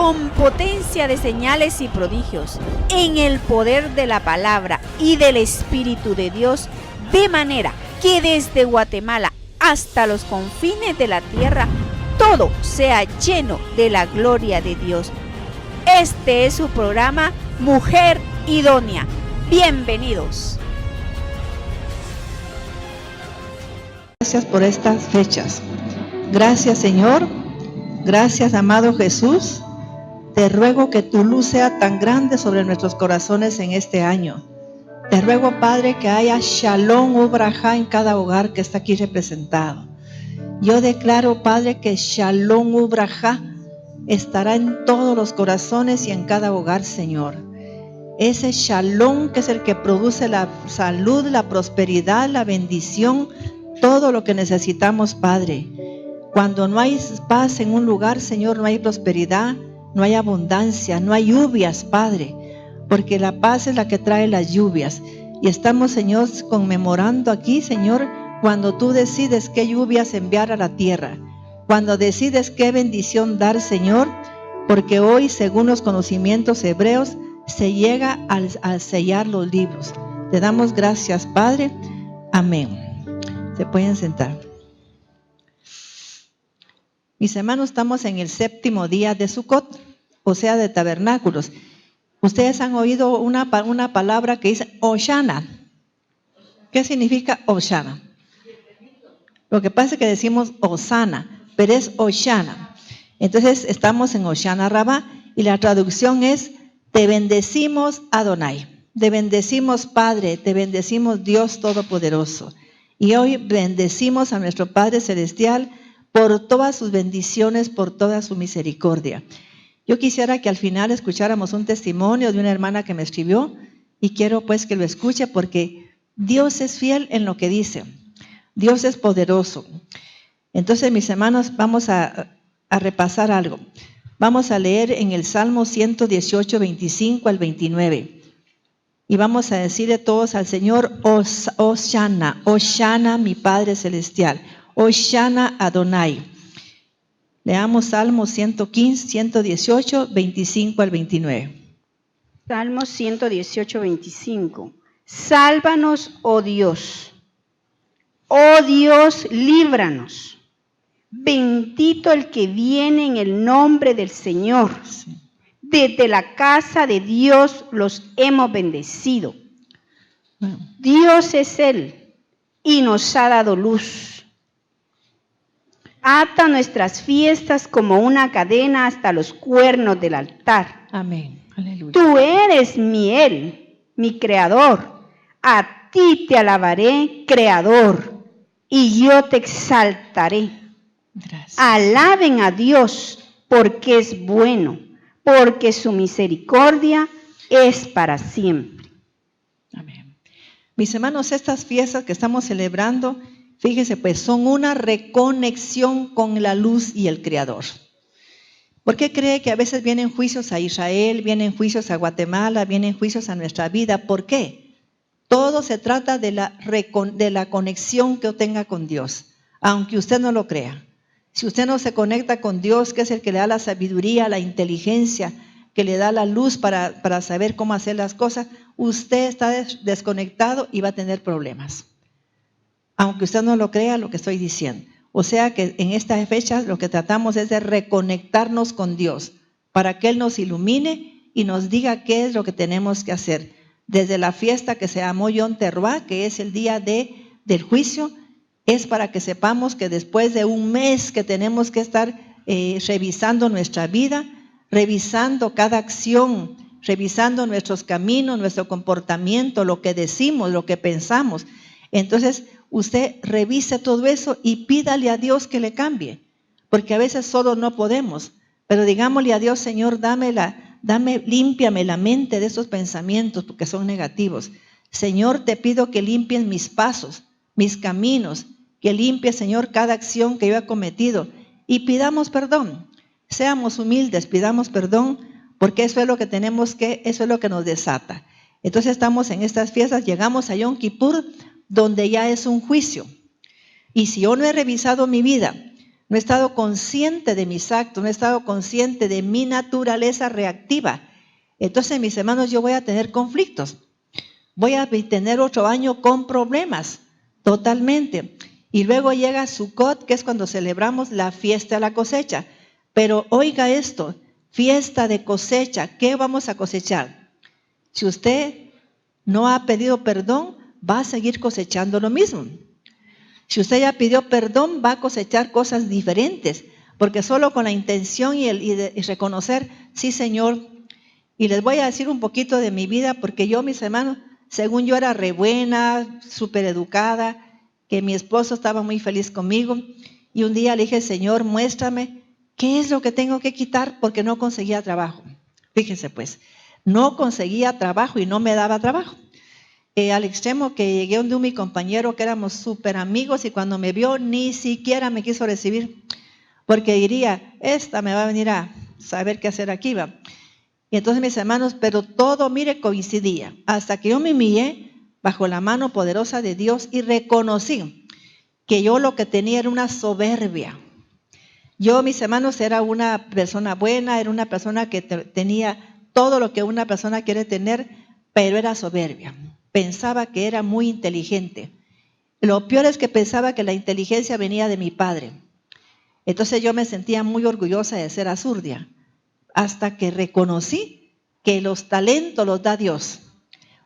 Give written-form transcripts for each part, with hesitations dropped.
con potencia de señales y prodigios, en el poder de la palabra y del Espíritu de Dios, de manera que desde Guatemala hasta los confines de la tierra, todo sea lleno de la gloria de Dios. Este es su programa Mujer Idónea. Bienvenidos. Gracias por estas fechas. Gracias, Señor. Gracias, amado Jesús. Te ruego que tu luz sea tan grande sobre nuestros corazones en este año. Te ruego, Padre, que haya Shalom Ubrajá en cada hogar que está aquí representado. Yo declaro, Padre, que Shalom Ubrajá estará en todos los corazones y en cada hogar, Señor. Ese Shalom que es el que produce la salud, la prosperidad, la bendición, todo lo que necesitamos, Padre. Cuando no hay paz en un lugar, Señor, no hay prosperidad, no hay abundancia, no hay lluvias, Padre, porque la paz es la que trae las lluvias. Y estamos, Señor, conmemorando aquí, Señor, cuando tú decides qué lluvias enviar a la tierra, cuando decides qué bendición dar, Señor, porque hoy, según los conocimientos hebreos, se llega a sellar los libros. Te damos gracias, Padre. Amén. Se pueden sentar. Mis hermanos, estamos en el 7º día de Sukkot, o sea, de tabernáculos. Ustedes han oído una palabra que dice Hoshana. ¿Qué significa Hoshana? Lo que pasa es que decimos Osana, pero es Hoshana. Entonces estamos en Hoshana Rabbah y la traducción es: te bendecimos, Adonai. Te bendecimos, Padre. Te bendecimos, Dios Todopoderoso. Y hoy bendecimos a nuestro Padre Celestial por todas sus bendiciones, por toda su misericordia. Yo quisiera que al final escucháramos un testimonio de una hermana que me escribió y quiero pues que lo escuche porque Dios es fiel en lo que dice. Dios es poderoso. Entonces, mis hermanos, vamos a repasar algo. Vamos a leer en el Salmo 118, 25 al 29. Y vamos a decirle todos al Señor, Hoshana, Hoshana, mi Padre Celestial. Hoshana Adonai. Leamos Salmo 118, 25 al 29. Salmo 118, 25. Sálvanos, oh Dios. Oh Dios, líbranos. Bendito el que viene en el nombre del Señor. Sí. Desde la casa de Dios los hemos bendecido. Bueno. Dios es Él y nos ha dado luz. Ata nuestras fiestas como una cadena hasta los cuernos del altar. Amén. Aleluya. Tú eres mi creador. A ti te alabaré, creador, y yo te exaltaré. Gracias. Alaben a Dios porque es bueno, porque su misericordia es para siempre. Amén. Mis hermanos, estas fiestas que estamos celebrando, fíjense, pues son una reconexión con la luz y el Creador. ¿Por qué cree que a veces vienen juicios a Israel, vienen juicios a Guatemala, vienen juicios a nuestra vida? ¿Por qué? Todo se trata de la conexión que tenga con Dios, aunque usted no lo crea. Si usted no se conecta con Dios, que es el que le da la sabiduría, la inteligencia, que le da la luz para saber cómo hacer las cosas, usted está desconectado y va a tener problemas. Aunque usted no lo crea lo que estoy diciendo. O sea que en estas fechas lo que tratamos es de reconectarnos con Dios para que Él nos ilumine y nos diga qué es lo que tenemos que hacer. Desde la fiesta que se llamó Yom Teruah, que es el día del juicio, es para que sepamos que después de un mes que tenemos que estar revisando nuestra vida, revisando cada acción, revisando nuestros caminos, nuestro comportamiento, lo que decimos, lo que pensamos. Entonces, usted revise todo eso y pídale a Dios que le cambie, porque a veces solo no podemos, pero digámosle a Dios, Señor, límpiame la mente de esos pensamientos porque son negativos. Señor, te pido que limpies mis pasos, mis caminos, que limpies, Señor, cada acción que yo he cometido y pidamos perdón. Seamos humildes, pidamos perdón, porque eso es lo que eso es lo que nos desata. Entonces estamos en estas fiestas, llegamos a Yom Kippur, donde ya es un juicio. Y si yo no he revisado mi vida, no he estado consciente de mis actos, no he estado consciente de mi naturaleza reactiva. Entonces, mis hermanos, yo voy a tener conflictos. Voy a tener otro año con problemas, totalmente. Y luego llega Sukkot, que es cuando celebramos la fiesta de la cosecha. Pero oiga esto, fiesta de cosecha, ¿qué vamos a cosechar? Si usted no ha pedido perdón, va a seguir cosechando lo mismo. Si usted ya pidió perdón, va a cosechar cosas diferentes, porque solo con la intención y reconocer, sí, Señor. Y les voy a decir un poquito de mi vida, porque yo, mis hermanos, según yo era re buena, súper educada, que mi esposo estaba muy feliz conmigo, y un día le dije, Señor, muéstrame qué es lo que tengo que quitar porque no conseguía trabajo. Fíjense pues, no conseguía trabajo y no me daba trabajo. Al extremo que llegué donde mi compañero, que éramos súper amigos, y cuando me vio ni siquiera me quiso recibir, porque diría, esta me va a venir a saber qué hacer aquí, va. Y entonces, mis hermanos, pero todo, mire, coincidía, hasta que yo me humillé bajo la mano poderosa de Dios y reconocí que yo lo que tenía era una soberbia. Yo, mis hermanos, era una persona buena, era una persona que tenía todo lo que una persona quiere tener, pero era soberbia. Pensaba que era muy inteligente. Lo peor es que pensaba que la inteligencia venía de mi padre. Entonces yo me sentía muy orgullosa de ser azurdia, hasta que reconocí que los talentos los da Dios.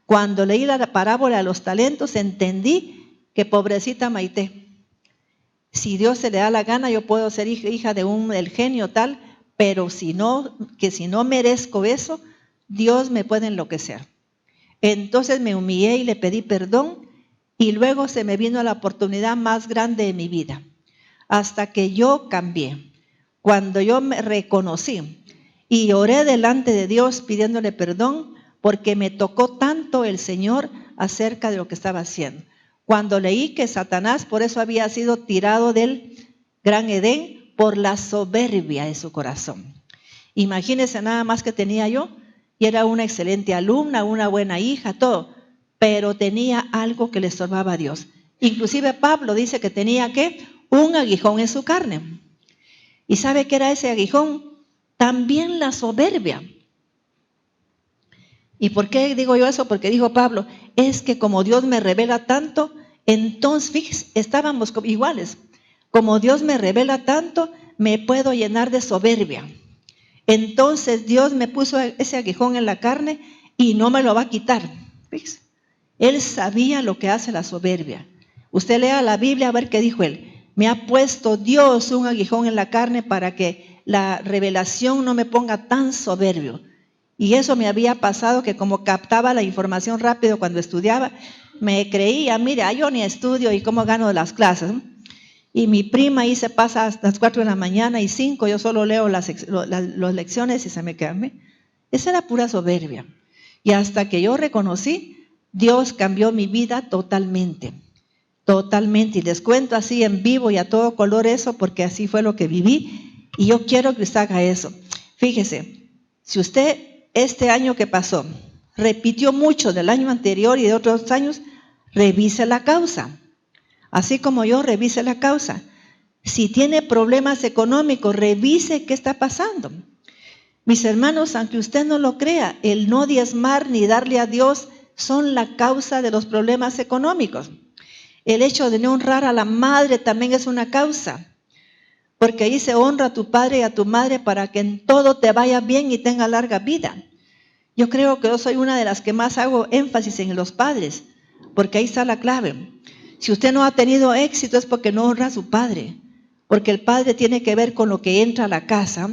Cuando leí la parábola de los talentos, entendí que pobrecita Maite, si Dios se le da la gana, yo puedo ser hija del genio tal, pero si no merezco eso, Dios me puede enloquecer. Entonces me humillé y le pedí perdón, y luego se me vino la oportunidad más grande de mi vida, hasta que yo cambié. Cuando yo me reconocí y oré delante de Dios pidiéndole perdón, porque me tocó tanto el Señor acerca de lo que estaba haciendo. Cuando leí que Satanás por eso había sido tirado del gran Edén, por la soberbia de su corazón. Imagínense nada más que tenía yo, y era una excelente alumna, una buena hija, todo, pero tenía algo que le estorbaba a Dios. Inclusive Pablo dice que tenía, ¿qué? Un aguijón en su carne. ¿Y sabe qué era ese aguijón? También la soberbia. ¿Y por qué digo yo eso? Porque dijo Pablo, es que como Dios me revela tanto, entonces, fíjese, estábamos iguales. Como Dios me revela tanto, me puedo llenar de soberbia. Entonces Dios me puso ese aguijón en la carne y no me lo va a quitar. Fíjese. Él sabía lo que hace la soberbia. Usted lea la Biblia a ver qué dijo él. Me ha puesto Dios un aguijón en la carne para que la revelación no me ponga tan soberbio. Y eso me había pasado, que como captaba la información rápido cuando estudiaba, me creía, mira, yo ni estudio y cómo gano las clases. Y mi prima ahí se pasa hasta las 4 de la mañana y 5, yo solo leo las lecciones y se me queda. Esa era pura soberbia. Y hasta que yo reconocí, Dios cambió mi vida totalmente. Totalmente. Y les cuento así en vivo y a todo color eso, porque así fue lo que viví. Y yo quiero que usted haga eso. Fíjese, si usted este año que pasó repitió mucho del año anterior y de otros años, revise la causa. Así como yo, revise la causa. Si tiene problemas económicos, revise qué está pasando. Mis hermanos, aunque usted no lo crea, el no diezmar ni darle a Dios son la causa de los problemas económicos. El hecho de no honrar a la madre también es una causa. Porque ahí se honra a tu padre y a tu madre para que en todo te vaya bien y tenga larga vida. Yo creo que yo soy una de las que más hago énfasis en los padres, porque ahí está la clave. Si usted no ha tenido éxito es porque no honra a su padre, porque el padre tiene que ver con lo que entra a la casa,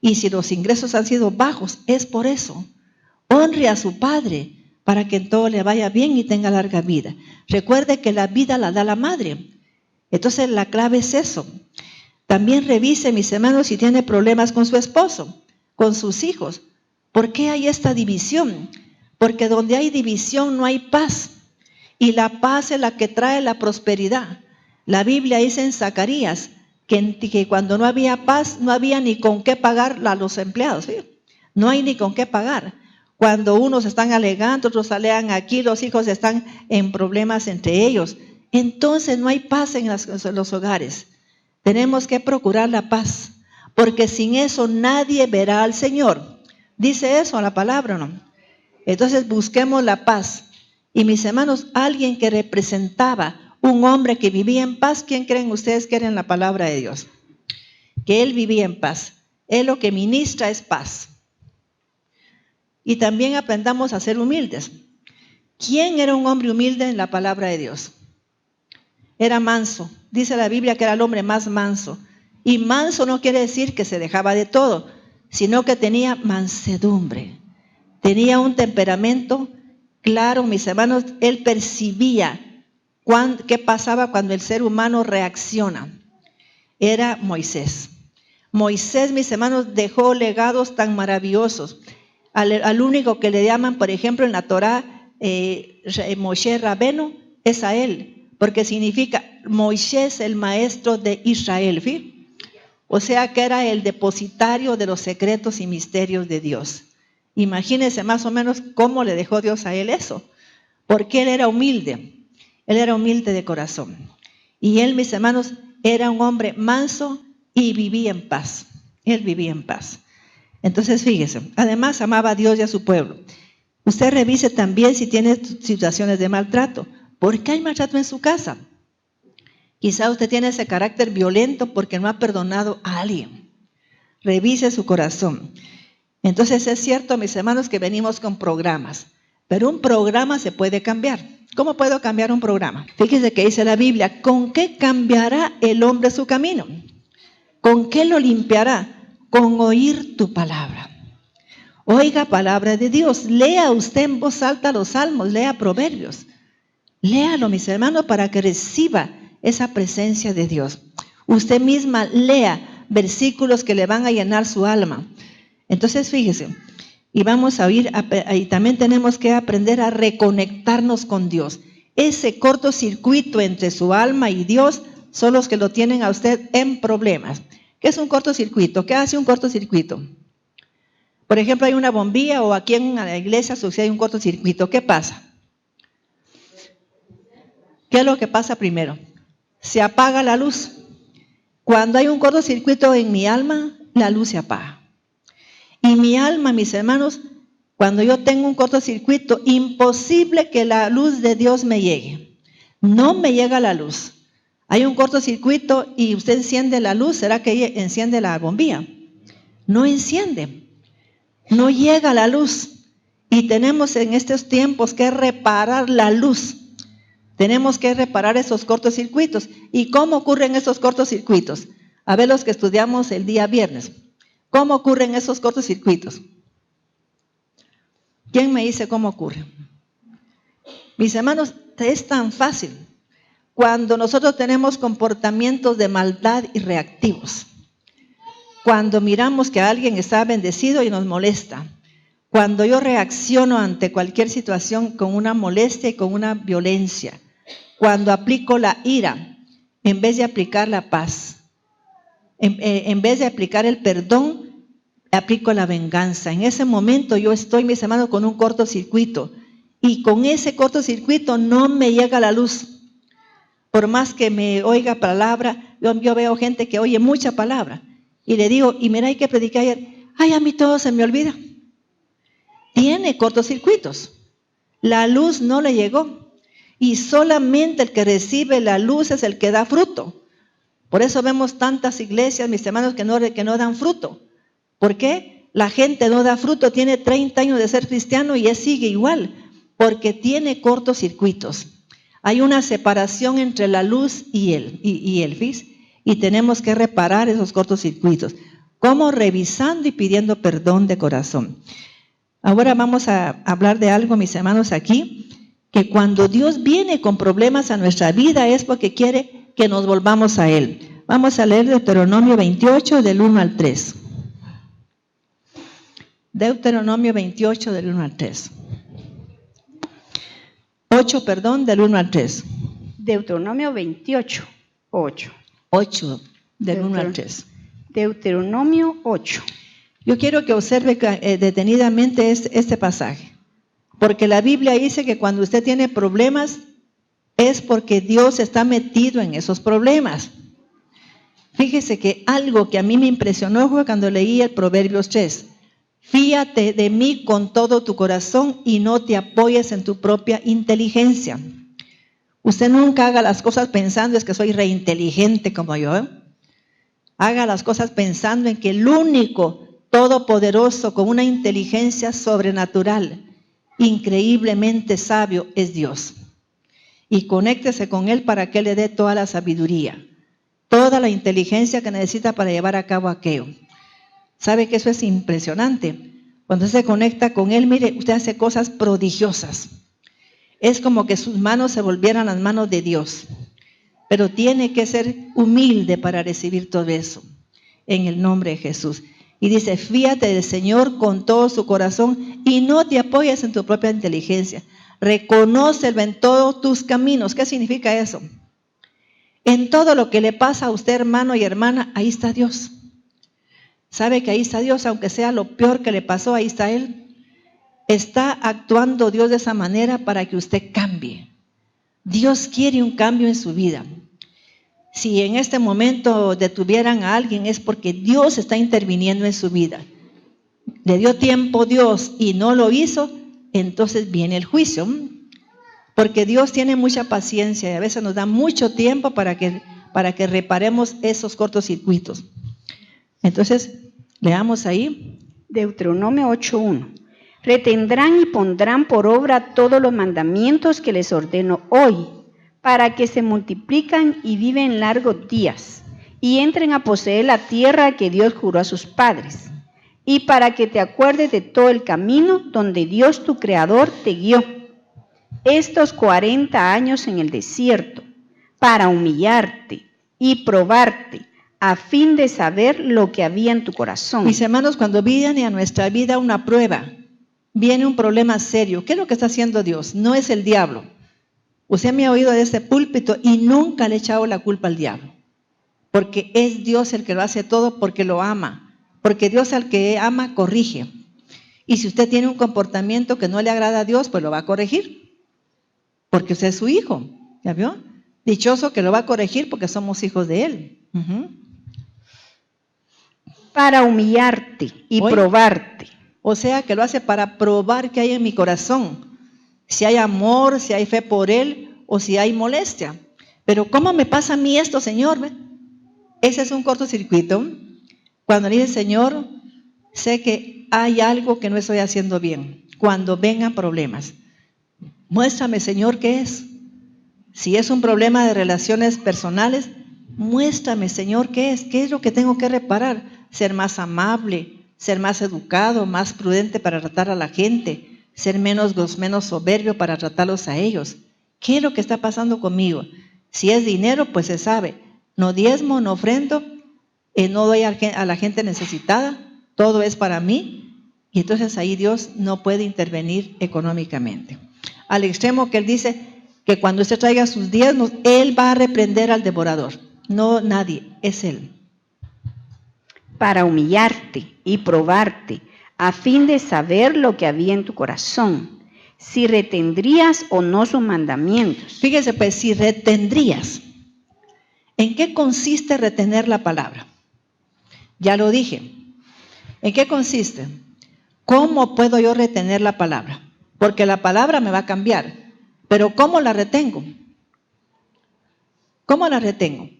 y si los ingresos han sido bajos, es por eso. Honre a su padre para que en todo le vaya bien y tenga larga vida. Recuerde que la vida la da la madre. Entonces la clave es eso. También revise, mis hermanos, si tiene problemas con su esposo, con sus hijos. ¿Por qué hay esta división? Porque donde hay división no hay paz. Y la paz es la que trae la prosperidad. La Biblia dice en Zacarías que cuando no había paz, no había ni con qué pagar a los empleados. ¿Sí? No hay ni con qué pagar. Cuando unos están alegando, otros alegan aquí, los hijos están en problemas entre ellos. Entonces no hay paz en los hogares. Tenemos que procurar la paz, porque sin eso nadie verá al Señor. Dice eso la palabra, ¿no? Entonces busquemos la paz. Y mis hermanos, alguien que representaba un hombre que vivía en paz, ¿quién creen ustedes que era en la palabra de Dios? Que él vivía en paz. Él lo que ministra es paz. Y también aprendamos a ser humildes. ¿Quién era un hombre humilde en la palabra de Dios? Era manso. Dice la Biblia que era el hombre más manso. Y manso no quiere decir que se dejaba de todo, sino que tenía mansedumbre. Tenía un temperamento claro, mis hermanos. Él percibía qué pasaba cuando el ser humano reacciona. Era Moisés. Moisés, mis hermanos, dejó legados tan maravillosos. Al único que le llaman, por ejemplo, en la Torá, Moshe Rabenu, es a él, porque significa Moisés, el maestro de Israel. ¿Sí? O sea que era el depositario de los secretos y misterios de Dios. Imagínense más o menos cómo le dejó Dios a él eso, porque él era humilde. Él era humilde de corazón. Y él, mis hermanos, era un hombre manso y vivía en paz. Él vivía en paz. Entonces, fíjese, además amaba a Dios y a su pueblo. Usted revise también si tiene situaciones de maltrato. ¿Por qué hay maltrato en su casa? Quizá usted tiene ese carácter violento porque no ha perdonado a alguien. Revise su corazón. Entonces, es cierto, mis hermanos, que venimos con programas. Pero un programa se puede cambiar. ¿Cómo puedo cambiar un programa? Fíjese que dice la Biblia, ¿con qué cambiará el hombre su camino? ¿Con qué lo limpiará? Con oír tu palabra. Oiga palabra de Dios. Lea usted en voz alta los salmos, lea proverbios. Léalo, mis hermanos, para que reciba esa presencia de Dios. Usted misma lea versículos que le van a llenar su alma. Entonces, fíjese, y vamos a oír, y también tenemos que aprender a reconectarnos con Dios. Ese cortocircuito entre su alma y Dios son los que lo tienen a usted en problemas. ¿Qué es un cortocircuito? ¿Qué hace un cortocircuito? Por ejemplo, hay una bombilla o aquí en la iglesia sucede un cortocircuito. ¿Qué pasa? ¿Qué es lo que pasa primero? Se apaga la luz. Cuando hay un cortocircuito en mi alma, la luz se apaga. Y mi alma, mis hermanos, cuando yo tengo un cortocircuito, imposible que la luz de Dios me llegue. No me llega la luz. Hay un cortocircuito y usted enciende la luz, ¿será que enciende la bombilla? No enciende. No llega la luz. Y tenemos en estos tiempos que reparar la luz. Tenemos que reparar esos cortocircuitos. ¿Y cómo ocurren esos cortocircuitos? A ver los que estudiamos el día viernes. ¿Cómo ocurren esos cortocircuitos? ¿Quién me dice cómo ocurre? Mis hermanos, es tan fácil. Cuando nosotros tenemos comportamientos de maldad y reactivos. Cuando miramos que alguien está bendecido y nos molesta. Cuando yo reacciono ante cualquier situación con una molestia y con una violencia. Cuando aplico la ira en vez de aplicar la paz. En vez de aplicar el perdón, aplico la venganza. En ese momento yo estoy, mis hermanos, con un cortocircuito. Y con ese cortocircuito no me llega la luz. Por más que me oiga palabra, yo veo gente que oye mucha palabra. Y le digo, y mira, hay que predicar ayer. Ay, a mí todo se me olvida. Tiene cortocircuitos. La luz no le llegó. Y solamente el que recibe la luz es el que da fruto. Por eso vemos tantas iglesias, mis hermanos, que no dan fruto. ¿Por qué? La gente no da fruto, tiene 30 años de ser cristiano y sigue igual, porque tiene cortocircuitos. Hay una separación entre la luz y el ¿vis? Y tenemos que reparar esos cortocircuitos. ¿Cómo? Revisando y pidiendo perdón de corazón. Ahora vamos a hablar de algo, mis hermanos, aquí, que cuando Dios viene con problemas a nuestra vida es porque quiere que nos volvamos a Él. Vamos a leer Deuteronomio 28 del 1 al 3. Deuteronomio 28 del 1 al 3. 8, del 1 al 3. Deuteronomio 28, 8. 8, del 1 al 3. Deuteronomio 8. Yo quiero que observe detenidamente este pasaje. Porque la Biblia dice que cuando usted tiene problemas, es porque Dios está metido en esos problemas. Fíjese que algo que a mí me impresionó fue cuando leí el Proverbios 3. Fíate de mí con todo tu corazón y no te apoyes en tu propia inteligencia. Usted nunca haga las cosas pensando es que soy reinteligente como yo, ¿eh? Haga las cosas pensando en que el único todopoderoso con una inteligencia sobrenatural, increíblemente sabio, es Dios. Y conéctese con Él para que le dé toda la sabiduría, toda la inteligencia que necesita para llevar a cabo aquello. ¿Sabe que eso es impresionante? Cuando se conecta con Él, mire, usted hace cosas prodigiosas. Es como que sus manos se volvieran las manos de Dios. Pero tiene que ser humilde para recibir todo eso, en el nombre de Jesús. Y dice, fíate del Señor con todo su corazón y no te apoyes en tu propia inteligencia. Reconócelo en todos tus caminos. ¿Qué significa eso? En todo lo que le pasa a usted, hermano y hermana, ahí está Dios. ¿Sabe que ahí está Dios? Aunque sea lo peor que le pasó, ahí está Él. Está actuando Dios de esa manera para que usted cambie. Dios quiere un cambio en su vida. Si en este momento detuvieran a alguien es porque Dios está interviniendo en su vida. Le dio tiempo Dios y no lo hizo, entonces viene el juicio. Porque Dios tiene mucha paciencia y a veces nos da mucho tiempo para que reparemos esos cortocircuitos. Entonces, leamos ahí. Deuteronomio 8:1. Retendrán y pondrán por obra todos los mandamientos que les ordeno hoy, para que se multiplican y viven largos días, y entren a poseer la tierra que Dios juró a sus padres, y para que te acuerdes de todo el camino donde Dios tu Creador te guió estos 40 años en el desierto, para humillarte y probarte, a fin de saber lo que había en tu corazón. Mis hermanos, cuando viene a nuestra vida una prueba, viene un problema serio. ¿Qué es lo que está haciendo Dios? No es el diablo. Usted me ha oído de este púlpito y nunca le he echado la culpa al diablo. Porque es Dios el que lo hace todo porque lo ama. Porque Dios al que ama corrige. Y si usted tiene un comportamiento que no le agrada a Dios, pues lo va a corregir. Porque usted es su hijo. ¿Ya vio? Dichoso que lo va a corregir porque somos hijos de Él. Para humillarte y probarte. O sea, que lo hace para probar qué hay en mi corazón. Si hay amor, si hay fe por Él o si hay molestia. Pero ¿cómo me pasa a mí esto, Señor? Ese es un cortocircuito. Cuando le dice, Señor, sé que hay algo que no estoy haciendo bien. Cuando vengan problemas, muéstrame, Señor, qué es. Si es un problema de relaciones personales, muéstrame, Señor, qué es lo que tengo que reparar. Ser más amable, ser más educado, más prudente para tratar a la gente, ser menos soberbio para tratarlos a ellos. ¿Qué es lo que está pasando conmigo? Si es dinero, pues se sabe. No diezmo, no ofrendo, no doy a la gente necesitada, todo es para mí. Y entonces ahí Dios no puede intervenir económicamente. Al extremo que Él dice que cuando usted traiga sus diezmos, Él va a reprender al devorador. No nadie, es Él. Para humillarte y probarte, a fin de saber lo que había en tu corazón, si retendrías o no sus mandamientos. Fíjese, pues, si retendrías. ¿En qué consiste retener la palabra? Ya lo dije. ¿En qué consiste? ¿Cómo puedo yo retener la palabra? Porque la palabra me va a cambiar. Pero ¿cómo la retengo? ¿Cómo la retengo?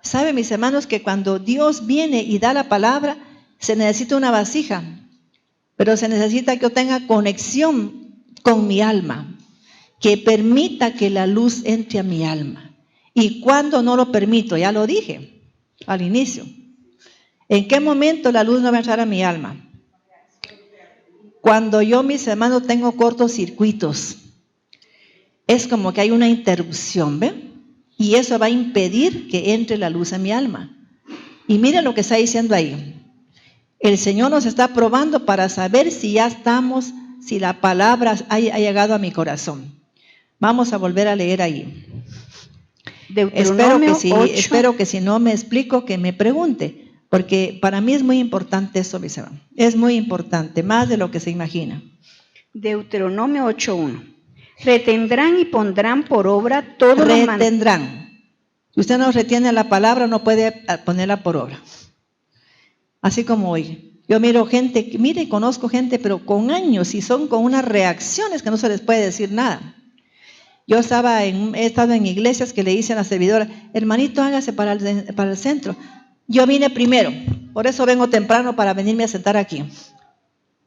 ¿Saben, mis hermanos, que cuando Dios viene y da la palabra, se necesita una vasija? Pero se necesita que yo tenga conexión con mi alma, que permita que la luz entre a mi alma. ¿Y cuando no lo permito? Ya lo dije al inicio. ¿En qué momento la luz no va a entrar a mi alma? Cuando yo, mis hermanos, tengo cortocircuitos. Es como que hay una interrupción, ¿ven? Y eso va a impedir que entre la luz a mi alma. Y miren lo que está diciendo ahí. El Señor nos está probando para saber si ya estamos, si la palabra ha llegado a mi corazón. Vamos a volver a leer ahí. Espero que si no me explico, que me pregunte, porque para mí es muy importante eso, mis hermanos. Es muy importante, más de lo que se imagina. Deuteronomio 8:1. Retendrán y pondrán por obra todo retendrán. Si usted no retiene la palabra, no puede ponerla por obra. Así como hoy. Yo miro gente, mire, conozco gente, pero con años y son con unas reacciones que no se les puede decir nada. Yo he estado en iglesias que le dicen a la servidora, hermanito, hágase para el centro. Yo vine primero, por eso vengo temprano para venirme a sentar aquí.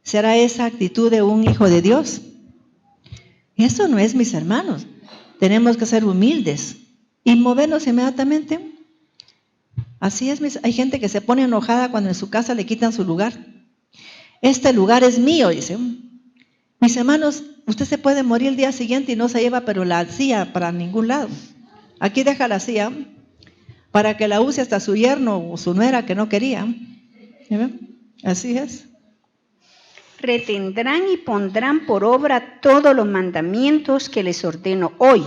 ¿Será esa actitud de un hijo de Dios? Eso no es, mis hermanos. Tenemos que ser humildes y movernos inmediatamente. Así es, hay gente que se pone enojada cuando en su casa le quitan su lugar. Este lugar es mío, dice. Mis hermanos, usted se puede morir el día siguiente y no se lleva pero la silla para ningún lado. Aquí deja la silla para que la use hasta su yerno o su nuera que no quería. Así es. Retendrán y pondrán por obra todos los mandamientos que les ordeno hoy,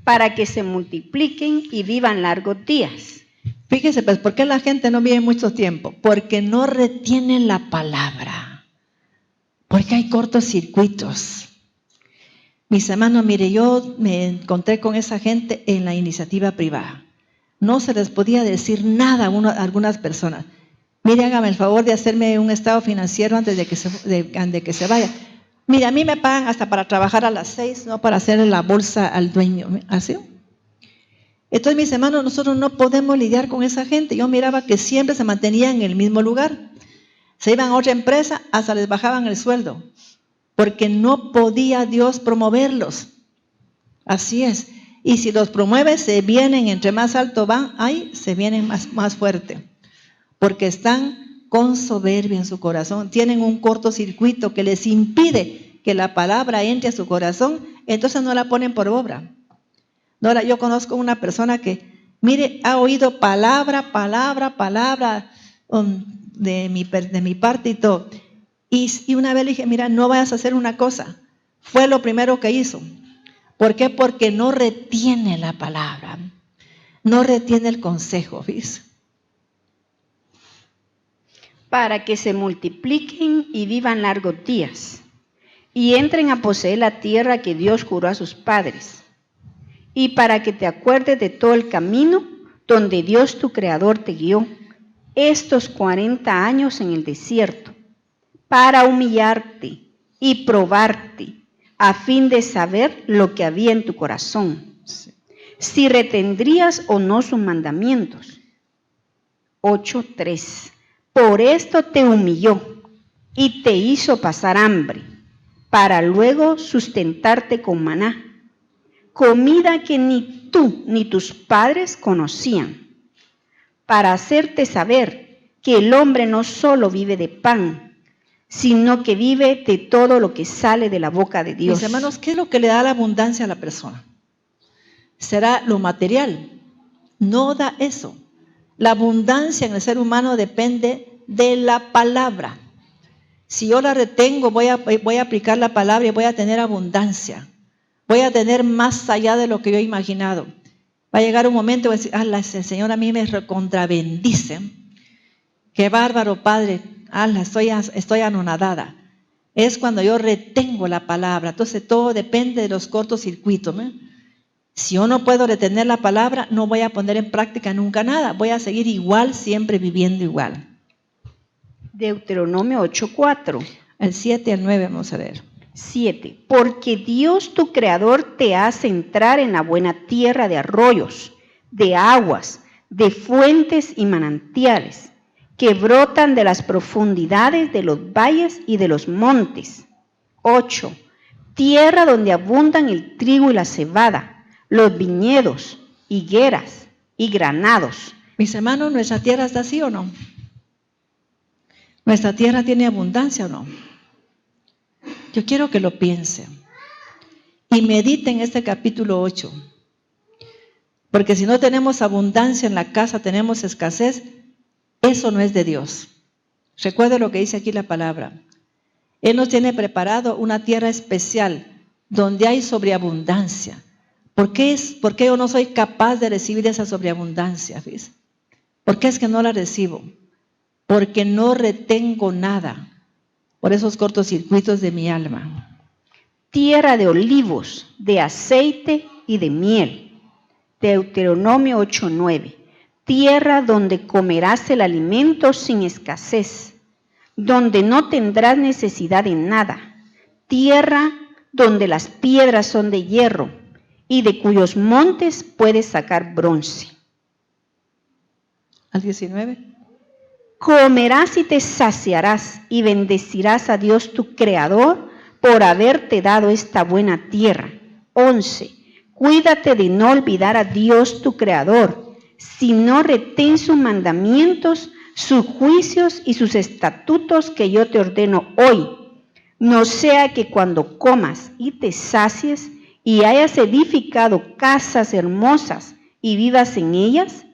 para que se multipliquen y vivan largos días. Fíjese, pues, ¿por qué la gente no vive mucho tiempo? Porque no retiene la palabra. Porque hay cortocircuitos. Mis hermanos, mire, yo me encontré con esa gente en la iniciativa privada. No se les podía decir nada a algunas personas. Mire, hágame el favor de hacerme un estado financiero antes de que se vaya. Mire, a mí me pagan hasta para trabajar a las 6, no para hacerle la bolsa al dueño. ¿Así? Entonces, mis hermanos, nosotros no podemos lidiar con esa gente. Yo miraba que siempre se mantenían en el mismo lugar. Se iban a otra empresa, hasta les bajaban el sueldo. Porque no podía Dios promoverlos. Así es. Y si los promueve, se vienen, entre más alto van, ahí se vienen más fuerte. Porque están con soberbia en su corazón. Tienen un cortocircuito que les impide que la palabra entre a su corazón. Entonces no la ponen por obra. Ahora, yo conozco una persona que, mire, ha oído palabra de mi parte y todo. Y una vez le dije, mira, no vayas a hacer una cosa. Fue lo primero que hizo. ¿Por qué? Porque no retiene la palabra. No retiene el consejo, ¿ves? Para que se multipliquen y vivan largos días, y entren a poseer la tierra que Dios juró a sus padres. Y para que te acuerdes de todo el camino donde Dios tu Creador te guió estos 40 años en el desierto, para humillarte y probarte, a fin de saber lo que había en tu corazón, si retendrías o no sus mandamientos. 8:3. Por esto te humilló y te hizo pasar hambre, para luego sustentarte con maná, comida que ni tú ni tus padres conocían, para hacerte saber que el hombre no solo vive de pan, sino que vive de todo lo que sale de la boca de Dios. Mis hermanos, ¿qué es lo que le da la abundancia a la persona? Será lo material. No da eso. La abundancia en el ser humano depende de la palabra. Si yo la retengo, voy a aplicar la palabra y voy a tener abundancia. Voy a tener más allá de lo que yo he imaginado. Va a llegar un momento y voy a decir, el Señor a mí me recontrabendice. Qué bárbaro, Padre. Estoy anonadada. Es cuando yo retengo la palabra. Entonces todo depende de los cortocircuitos, ¿no? Si yo no puedo retener la palabra, no voy a poner en práctica nunca nada. Voy a seguir igual, siempre viviendo igual. Deuteronomio 8:4. El 7 al 9 vamos a leer. 7. Porque Dios tu Creador te hace entrar en la buena tierra de arroyos, de aguas, de fuentes y manantiales, que brotan de las profundidades de los valles y de los montes. 8. Tierra donde abundan el trigo y la cebada, los viñedos, higueras y granados. Mis hermanos, ¿nuestra tierra está así o no? ¿Nuestra tierra tiene abundancia o no? Yo quiero que lo piensen y mediten este capítulo 8. Porque si no tenemos abundancia en la casa, tenemos escasez, eso no es de Dios. Recuerde lo que dice aquí la palabra. Él nos tiene preparado una tierra especial donde hay sobreabundancia. ¿Por qué yo no soy capaz de recibir esa sobreabundancia? ¿Ves? ¿Por qué es que no la recibo? Porque no retengo nada por esos cortocircuitos de mi alma. Tierra de olivos, de aceite y de miel, Deuteronomio 8:9. Tierra donde comerás el alimento sin escasez, donde no tendrás necesidad de nada. Tierra donde las piedras son de hierro y de cuyos montes puedes sacar bronce. Al 19. Comerás y te saciarás y bendecirás a Dios tu Creador por haberte dado esta buena tierra. 11. Cuídate de no olvidar a Dios tu Creador, sino retén sus mandamientos, sus juicios y sus estatutos que yo te ordeno hoy. No sea que cuando comas y te sacies y hayas edificado casas hermosas y vivas en ellas,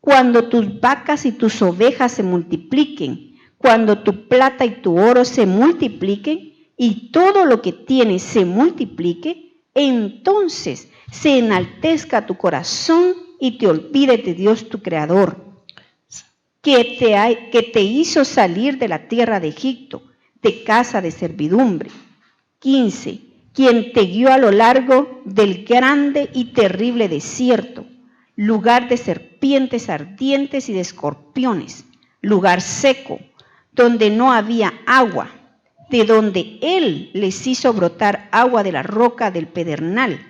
cuando tus vacas y tus ovejas se multipliquen, cuando tu plata y tu oro se multipliquen y todo lo que tienes se multiplique, entonces se enaltezca tu corazón y te olvides de Dios tu Creador, que te hizo salir de la tierra de Egipto, de casa de servidumbre. 15. Quien te guió a lo largo del grande y terrible desierto, lugar de serpientes ardientes y de escorpiones, lugar seco, donde no había agua, de donde Él les hizo brotar agua de la roca del pedernal,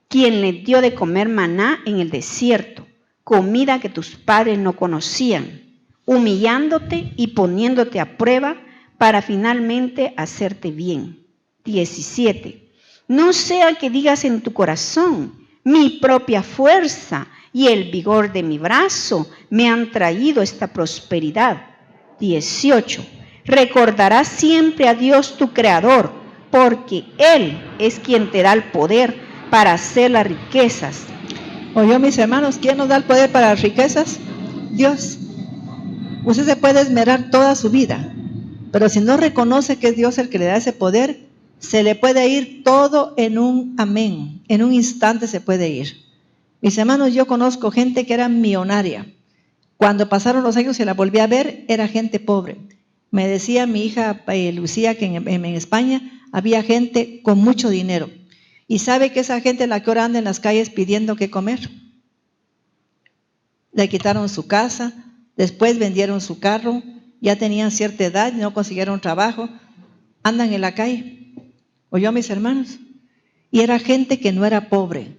quien les dio de comer maná en el desierto, comida que tus padres no conocían, humillándote y poniéndote a prueba para finalmente hacerte bien. 17. No sea que digas en tu corazón, mi propia fuerza y el vigor de mi brazo me han traído esta prosperidad. 18. Recordarás siempre a Dios tu Creador, porque Él es quien te da el poder para hacer las riquezas. ¿Oyó, mis hermanos? ¿Quién nos da el poder para las riquezas? Dios. Usted se puede esmerar toda su vida, pero si no reconoce que es Dios el que le da ese poder, se le puede ir todo en un amén, en un instante se puede ir. Mis hermanos, yo conozco gente que era millonaria. Cuando pasaron los años y la volví a ver, era gente pobre. Me decía mi hija Lucía que en España había gente con mucho dinero. ¿Y sabe que esa gente la que ahora anda en las calles pidiendo qué comer? Le quitaron su casa, después vendieron su carro, ya tenían cierta edad, no consiguieron trabajo, andan en la calle. ¿Oyó, mis hermanos? Y era gente que no era pobre.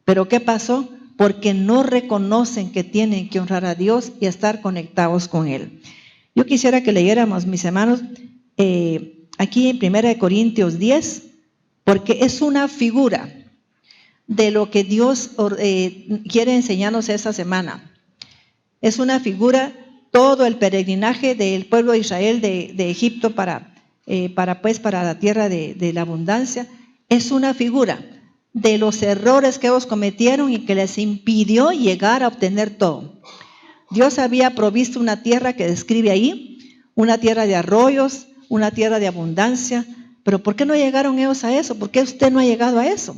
¿Pero qué pasó? Porque no reconocen que tienen que honrar a Dios y estar conectados con Él. Yo quisiera que leyéramos, mis hermanos, aquí en 1 Corintios 10, porque es una figura de lo que Dios quiere enseñarnos esta semana. Es una figura, todo el peregrinaje del pueblo de Israel de Egipto para la tierra de la abundancia, es una figura de los errores que ellos cometieron y que les impidió llegar a obtener todo. Dios había provisto una tierra que describe ahí, una tierra de arroyos, una tierra de abundancia, pero ¿por qué no llegaron ellos a eso? ¿Por qué usted no ha llegado a eso?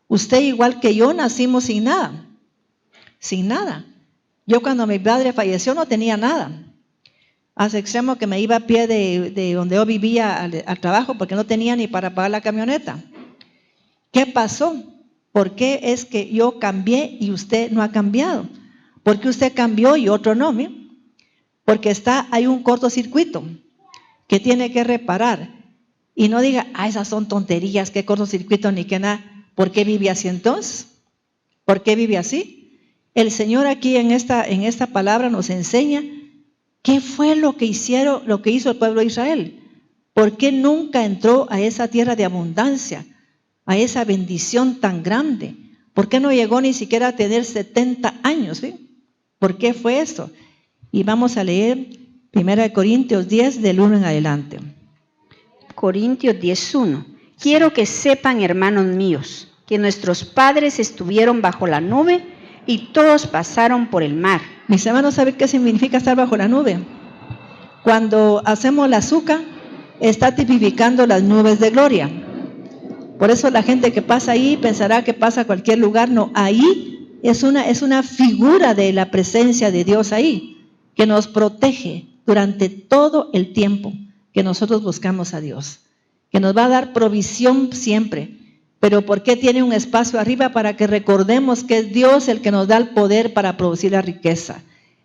Usted, igual que yo, nacimos sin nada, sin nada. Yo cuando mi padre falleció no tenía nada. Hace extremo que me iba a pie de donde yo vivía al trabajo porque no tenía ni para pagar la camioneta. ¿Qué pasó? ¿Por qué es que yo cambié y usted no ha cambiado? ¿Por qué usted cambió y otro no? Porque hay un cortocircuito que tiene que reparar. Y no diga, esas son tonterías, qué cortocircuito ni qué nada. ¿Por qué vive así entonces? ¿Por qué vive así? El Señor aquí en esta palabra nos enseña qué fue lo que hizo el pueblo de Israel. ¿Por qué nunca entró a esa tierra de abundancia, a esa bendición tan grande? ¿Por qué no llegó ni siquiera a tener 70 años? ¿Sí? ¿Por qué fue eso? Y vamos a leer 1 Corintios 10 del 1 en adelante. Corintios 10:1. Quiero que sepan, hermanos míos, que nuestros padres estuvieron bajo la nube y todos pasaron por el mar. Mis hermanos, ¿saben qué significa estar bajo la nube? Cuando hacemos la azúcar, está tipificando las nubes de gloria. Por eso la gente que pasa ahí pensará que pasa a cualquier lugar. No, ahí es una figura de la presencia de Dios ahí, que nos protege durante todo el tiempo que nosotros buscamos a Dios, que nos va a dar provisión siempre. Pero ¿por qué tiene un espacio arriba? Para que recordemos que es Dios el que nos da el poder para producir la riqueza.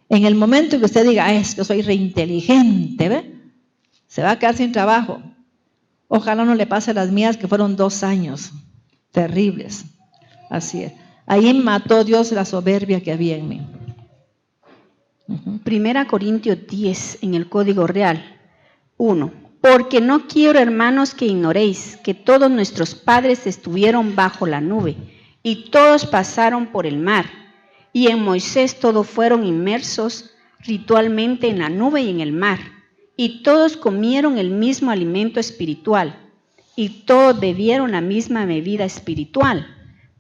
En el momento que usted diga, es que soy reinteligente, ¿ve? Se va a quedar sin trabajo. Ojalá no le pase a las mías, que fueron 2 años terribles. Así es. Ahí mató Dios la soberbia que había en mí. 1 Corintios 10 en el Código Real. 1. Porque no quiero, hermanos, que ignoréis que todos nuestros padres estuvieron bajo la nube y todos pasaron por el mar. Y en Moisés todos fueron inmersos ritualmente en la nube y en el mar. Y todos comieron el mismo alimento espiritual. Y todos bebieron la misma bebida espiritual,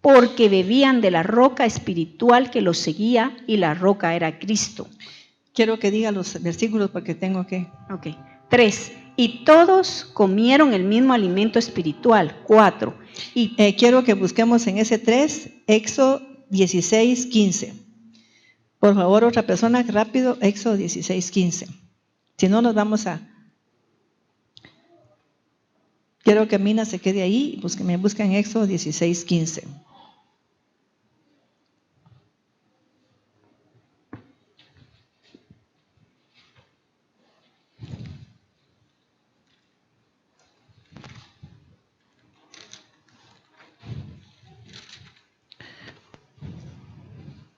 porque bebían de la roca espiritual que los seguía, y la roca era Cristo. Quiero que diga los versículos porque tengo que... 3. Y todos comieron el mismo alimento espiritual. 4. Y quiero que busquemos en ese 3, Éxodo 16, 15. Por favor, otra persona, rápido, Éxodo 16, 15. Si no, nos vamos a... Quiero que Mina se quede ahí y me busca en Éxodo 16, 15.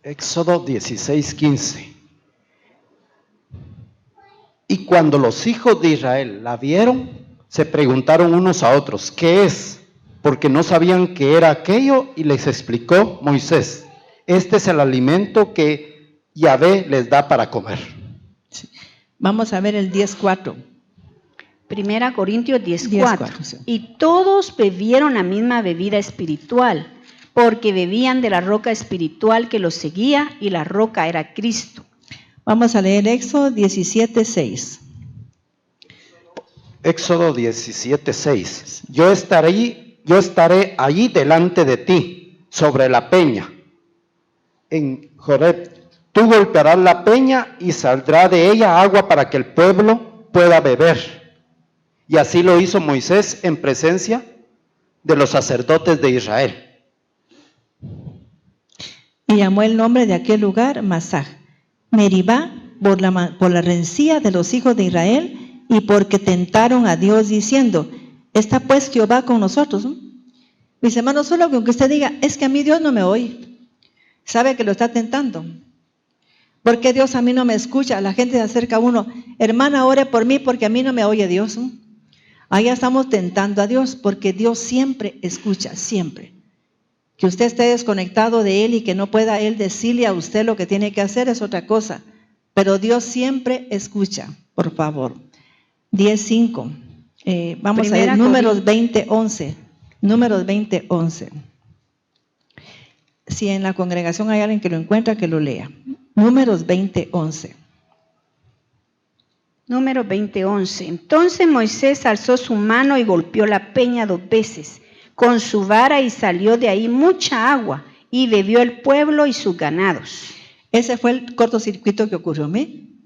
Éxodo 16, 15. Y cuando los hijos de Israel la vieron, se preguntaron unos a otros, ¿qué es? Porque no sabían qué era aquello, y les explicó Moisés, este es el alimento que Yahvé les da para comer. Sí. Vamos a ver el 10:4. 1 Corintios 10:4. Sí. Y todos bebieron la misma bebida espiritual, porque bebían de la roca espiritual que los seguía, y la roca era Cristo. Vamos a leer Éxodo 17:6. Éxodo 17:6. Yo estaré allí delante de ti, sobre la peña, en Joreb. Tú golpearás la peña y saldrá de ella agua para que el pueblo pueda beber. Y así lo hizo Moisés en presencia de los sacerdotes de Israel. Y llamó el nombre de aquel lugar Masah, Meribá, por la rencilla de los hijos de Israel, y porque tentaron a Dios diciendo, ¿está pues Jehová con nosotros? ¿No? Mis hermanos, solo que usted diga, es que a mí Dios no me oye, sabe que lo está tentando. ¿Por qué Dios a mí no me escucha? La gente se acerca a uno, hermana, ore por mí porque a mí no me oye Dios. ¿No? Ahí estamos tentando a Dios, porque Dios siempre escucha, siempre. Que usted esté desconectado de Él y que no pueda Él decirle a usted lo que tiene que hacer es otra cosa. Pero Dios siempre escucha, por favor. 10:5. Vamos a ver Números 20:11. Números 20:11. Si en la congregación hay alguien que lo encuentra, que lo lea. Números 20:11. Números 20:11. Entonces Moisés alzó su mano y golpeó la peña 2 veces con su vara, y salió de ahí mucha agua, y bebió el pueblo y sus ganados. Ese fue el cortocircuito que ocurrió a mí.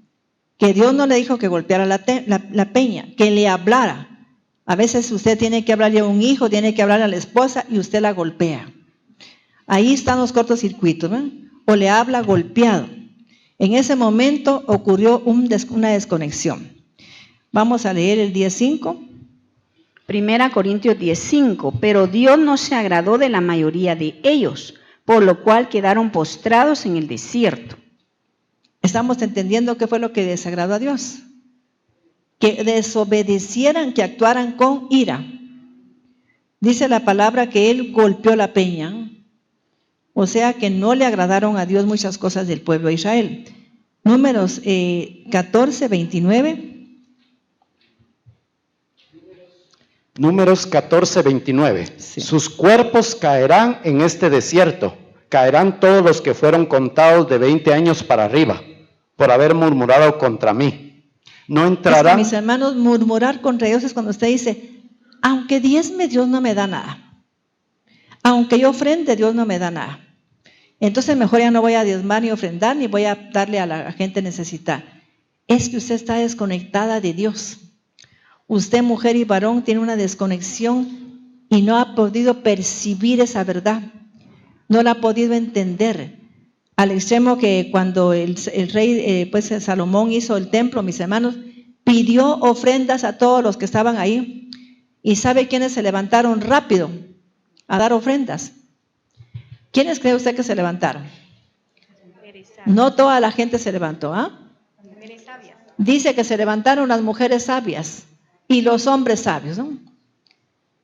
Que Dios no le dijo que golpeara la peña, que le hablara. A veces usted tiene que hablarle a un hijo, tiene que hablarle a la esposa y usted la golpea. Ahí están los cortocircuitos, ¿no? O le habla golpeado. En ese momento ocurrió una desconexión. Vamos a leer el 10:5. 1 Corintios 10:5. Pero Dios no se agradó de la mayoría de ellos, por lo cual quedaron postrados en el desierto. Estamos entendiendo qué fue lo que desagradó a Dios. Que desobedecieran, que actuaran con ira. Dice la palabra que Él golpeó la peña. O sea que no le agradaron a Dios muchas cosas del pueblo de Israel. Números 14:29. Números 14:29. Sí. Sus cuerpos caerán en este desierto. Caerán todos los que fueron contados de 20 años para arriba, por haber murmurado contra mí. No entrarán. Es que, mis hermanos, murmurar contra Dios es cuando usted dice, aunque diezme, Dios no me da nada. Aunque yo ofrende, Dios no me da nada. Entonces mejor ya no voy a diezmar ni ofrendar, ni voy a darle a la gente necesitada. Es que usted está desconectada de Dios. Usted, mujer y varón, tiene una desconexión y no ha podido percibir esa verdad, no la ha podido entender, al extremo que cuando el rey, Salomón hizo el templo, mis hermanos, pidió ofrendas a todos los que estaban ahí. ¿Y sabe quiénes se levantaron rápido a dar ofrendas? ¿Quiénes cree usted que se levantaron? No toda la gente se levantó, ¿ah? Dice que se levantaron las mujeres sabias y los hombres sabios, ¿no?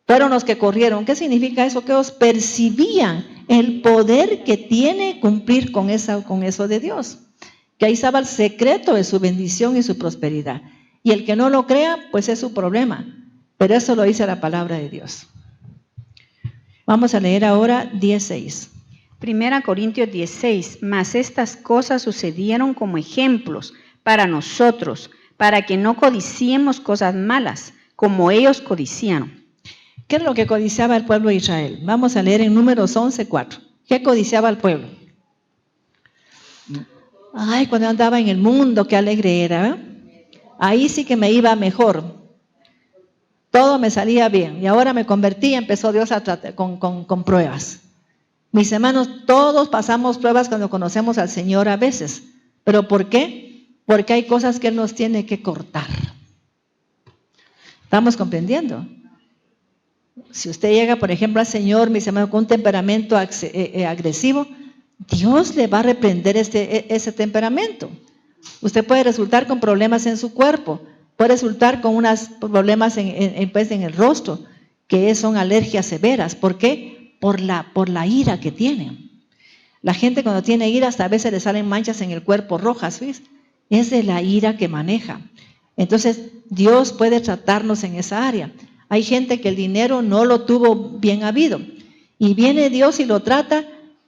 Fueron los que corrieron. ¿Qué significa eso? Que ellos percibían el poder que tiene cumplir con eso de Dios. Que ahí estaba el secreto de su bendición y su prosperidad. Y el que no lo crea, pues es su problema. Pero eso lo dice la palabra de Dios. Vamos a leer ahora 10:6. 1 Corintios 10:6. Mas estas cosas sucedieron como ejemplos para nosotros, para que no codiciemos cosas malas, como ellos codiciaron. ¿Qué es lo que codiciaba el pueblo de Israel? Vamos a leer en Números 11:4. ¿Qué codiciaba el pueblo? Ay, cuando andaba en el mundo, qué alegre era, ¿eh? Ahí sí que me iba mejor. Todo me salía bien. Y ahora me convertí y empezó Dios a tratar con pruebas. Mis hermanos, todos pasamos pruebas cuando conocemos al Señor a veces. ¿Pero por qué? Porque hay cosas que Él nos tiene que cortar. ¿Estamos comprendiendo? Si usted llega, por ejemplo, al Señor, mis hermanos, con un temperamento agresivo, Dios le va a reprender ese temperamento. Usted puede resultar con problemas en su cuerpo, puede resultar con unos problemas en el rostro, que son alergias severas. ¿Por qué? Por la ira que tiene. La gente cuando tiene ira, hasta a veces le salen manchas en el cuerpo rojas, ¿ves? Es de la ira que maneja. Entonces, Dios puede tratarnos en esa área. Hay gente que el dinero no lo tuvo bien habido, y viene Dios y lo trata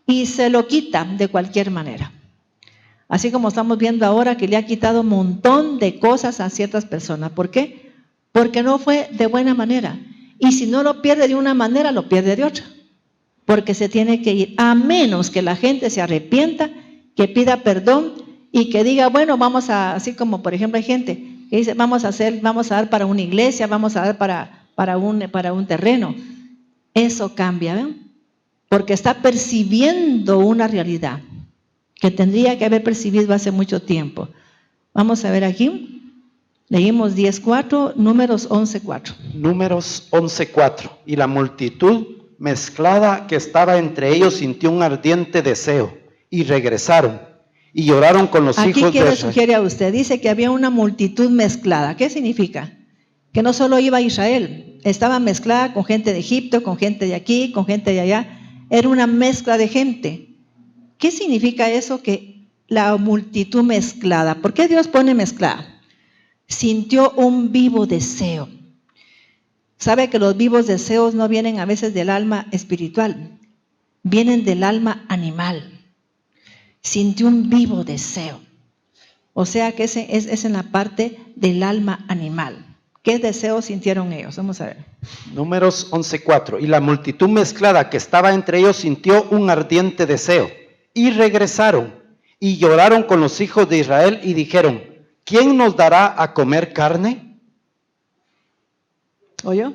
y se lo quita de cualquier manera. Así como estamos viendo ahora que le ha quitado un montón de cosas a ciertas personas. ¿Por qué? Porque no fue de buena manera. Y si no lo pierde de una manera, lo pierde de otra. Porque se tiene que ir, a menos que la gente se arrepienta, que pida perdón y que diga, bueno, vamos a, así como por ejemplo hay gente que dice, vamos a dar para una iglesia, vamos a dar para un terreno. Eso cambia, ¿ven? Porque está percibiendo una realidad que tendría que haber percibido hace mucho tiempo. Vamos a ver aquí, leímos 10:4, Números 11:4. Números 11:4. Y la multitud mezclada que estaba entre ellos sintió un ardiente deseo y regresaron y lloraron con los hijos de Israel. Aquí, ¿qué le sugiere a usted? Dice que había una multitud mezclada. ¿Qué significa? Que no solo iba a Israel, estaba mezclada con gente de Egipto, con gente de aquí, con gente de allá. Era una mezcla de gente. ¿Qué significa eso? Que la multitud mezclada. ¿Por qué Dios pone mezclada? Sintió un vivo deseo. ¿Sabe que los vivos deseos no vienen a veces del alma espiritual? Vienen del alma animal. Sintió un vivo deseo. O sea que ese es en la parte del alma animal. ¿Qué deseos sintieron ellos? Vamos a ver. Números 11:4. Y la multitud mezclada que estaba entre ellos sintió un ardiente deseo y regresaron y lloraron con los hijos de Israel y dijeron, ¿quién nos dará a comer carne? ¿Oyó?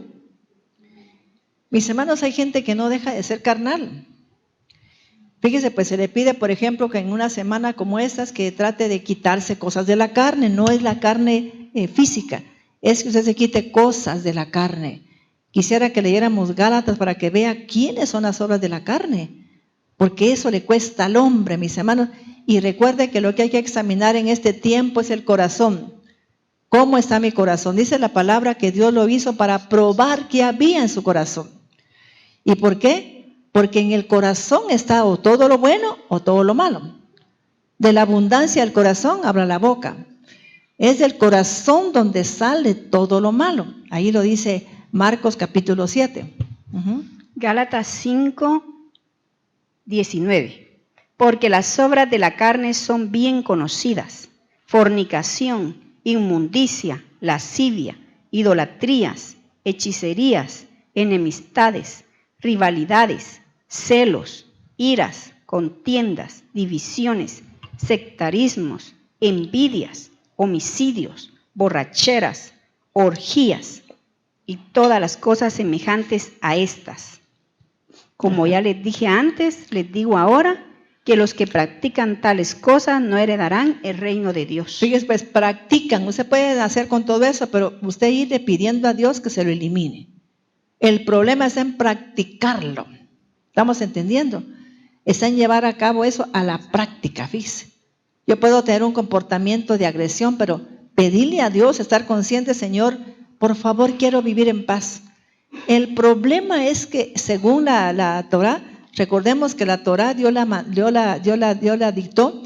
Mis hermanos, hay gente que no deja de ser carnal. Fíjese, pues se le pide, por ejemplo, que en una semana como estas, que trate de quitarse cosas de la carne. No es la carne física, es que usted se quite cosas de la carne. Quisiera que leyéramos Gálatas para que vea quiénes son las obras de la carne, porque eso le cuesta al hombre, mis hermanos. Y recuerde que lo que hay que examinar en este tiempo es el corazón. ¿Cómo está mi corazón? Dice la palabra que Dios lo hizo para probar qué había en su corazón. ¿Y por qué? Porque en el corazón está o todo lo bueno o todo lo malo. De la abundancia del corazón habla la boca. Es del corazón donde sale todo lo malo. Ahí lo dice Marcos capítulo 7. Gálatas 5:19. Porque las obras de la carne son bien conocidas: fornicación, inmundicia, lascivia, idolatrías, hechicerías, enemistades, rivalidades, celos, iras, contiendas, divisiones, sectarismos, envidias, homicidios, borracheras, orgías y todas las cosas semejantes a estas. Como ya les dije antes, les digo ahora, que los que practican tales cosas no heredarán el reino de Dios. Fíjese, pues practican, usted puede hacer con todo eso, pero usted irle pidiendo a Dios que se lo elimine. El problema está en practicarlo. ¿Estamos entendiendo? Está en llevar a cabo eso a la práctica, fíjese. Yo puedo tener un comportamiento de agresión, pero pedirle a Dios, estar consciente, Señor, por favor quiero vivir en paz. El problema es que según la Torah, recordemos que la Torah Dios la dictó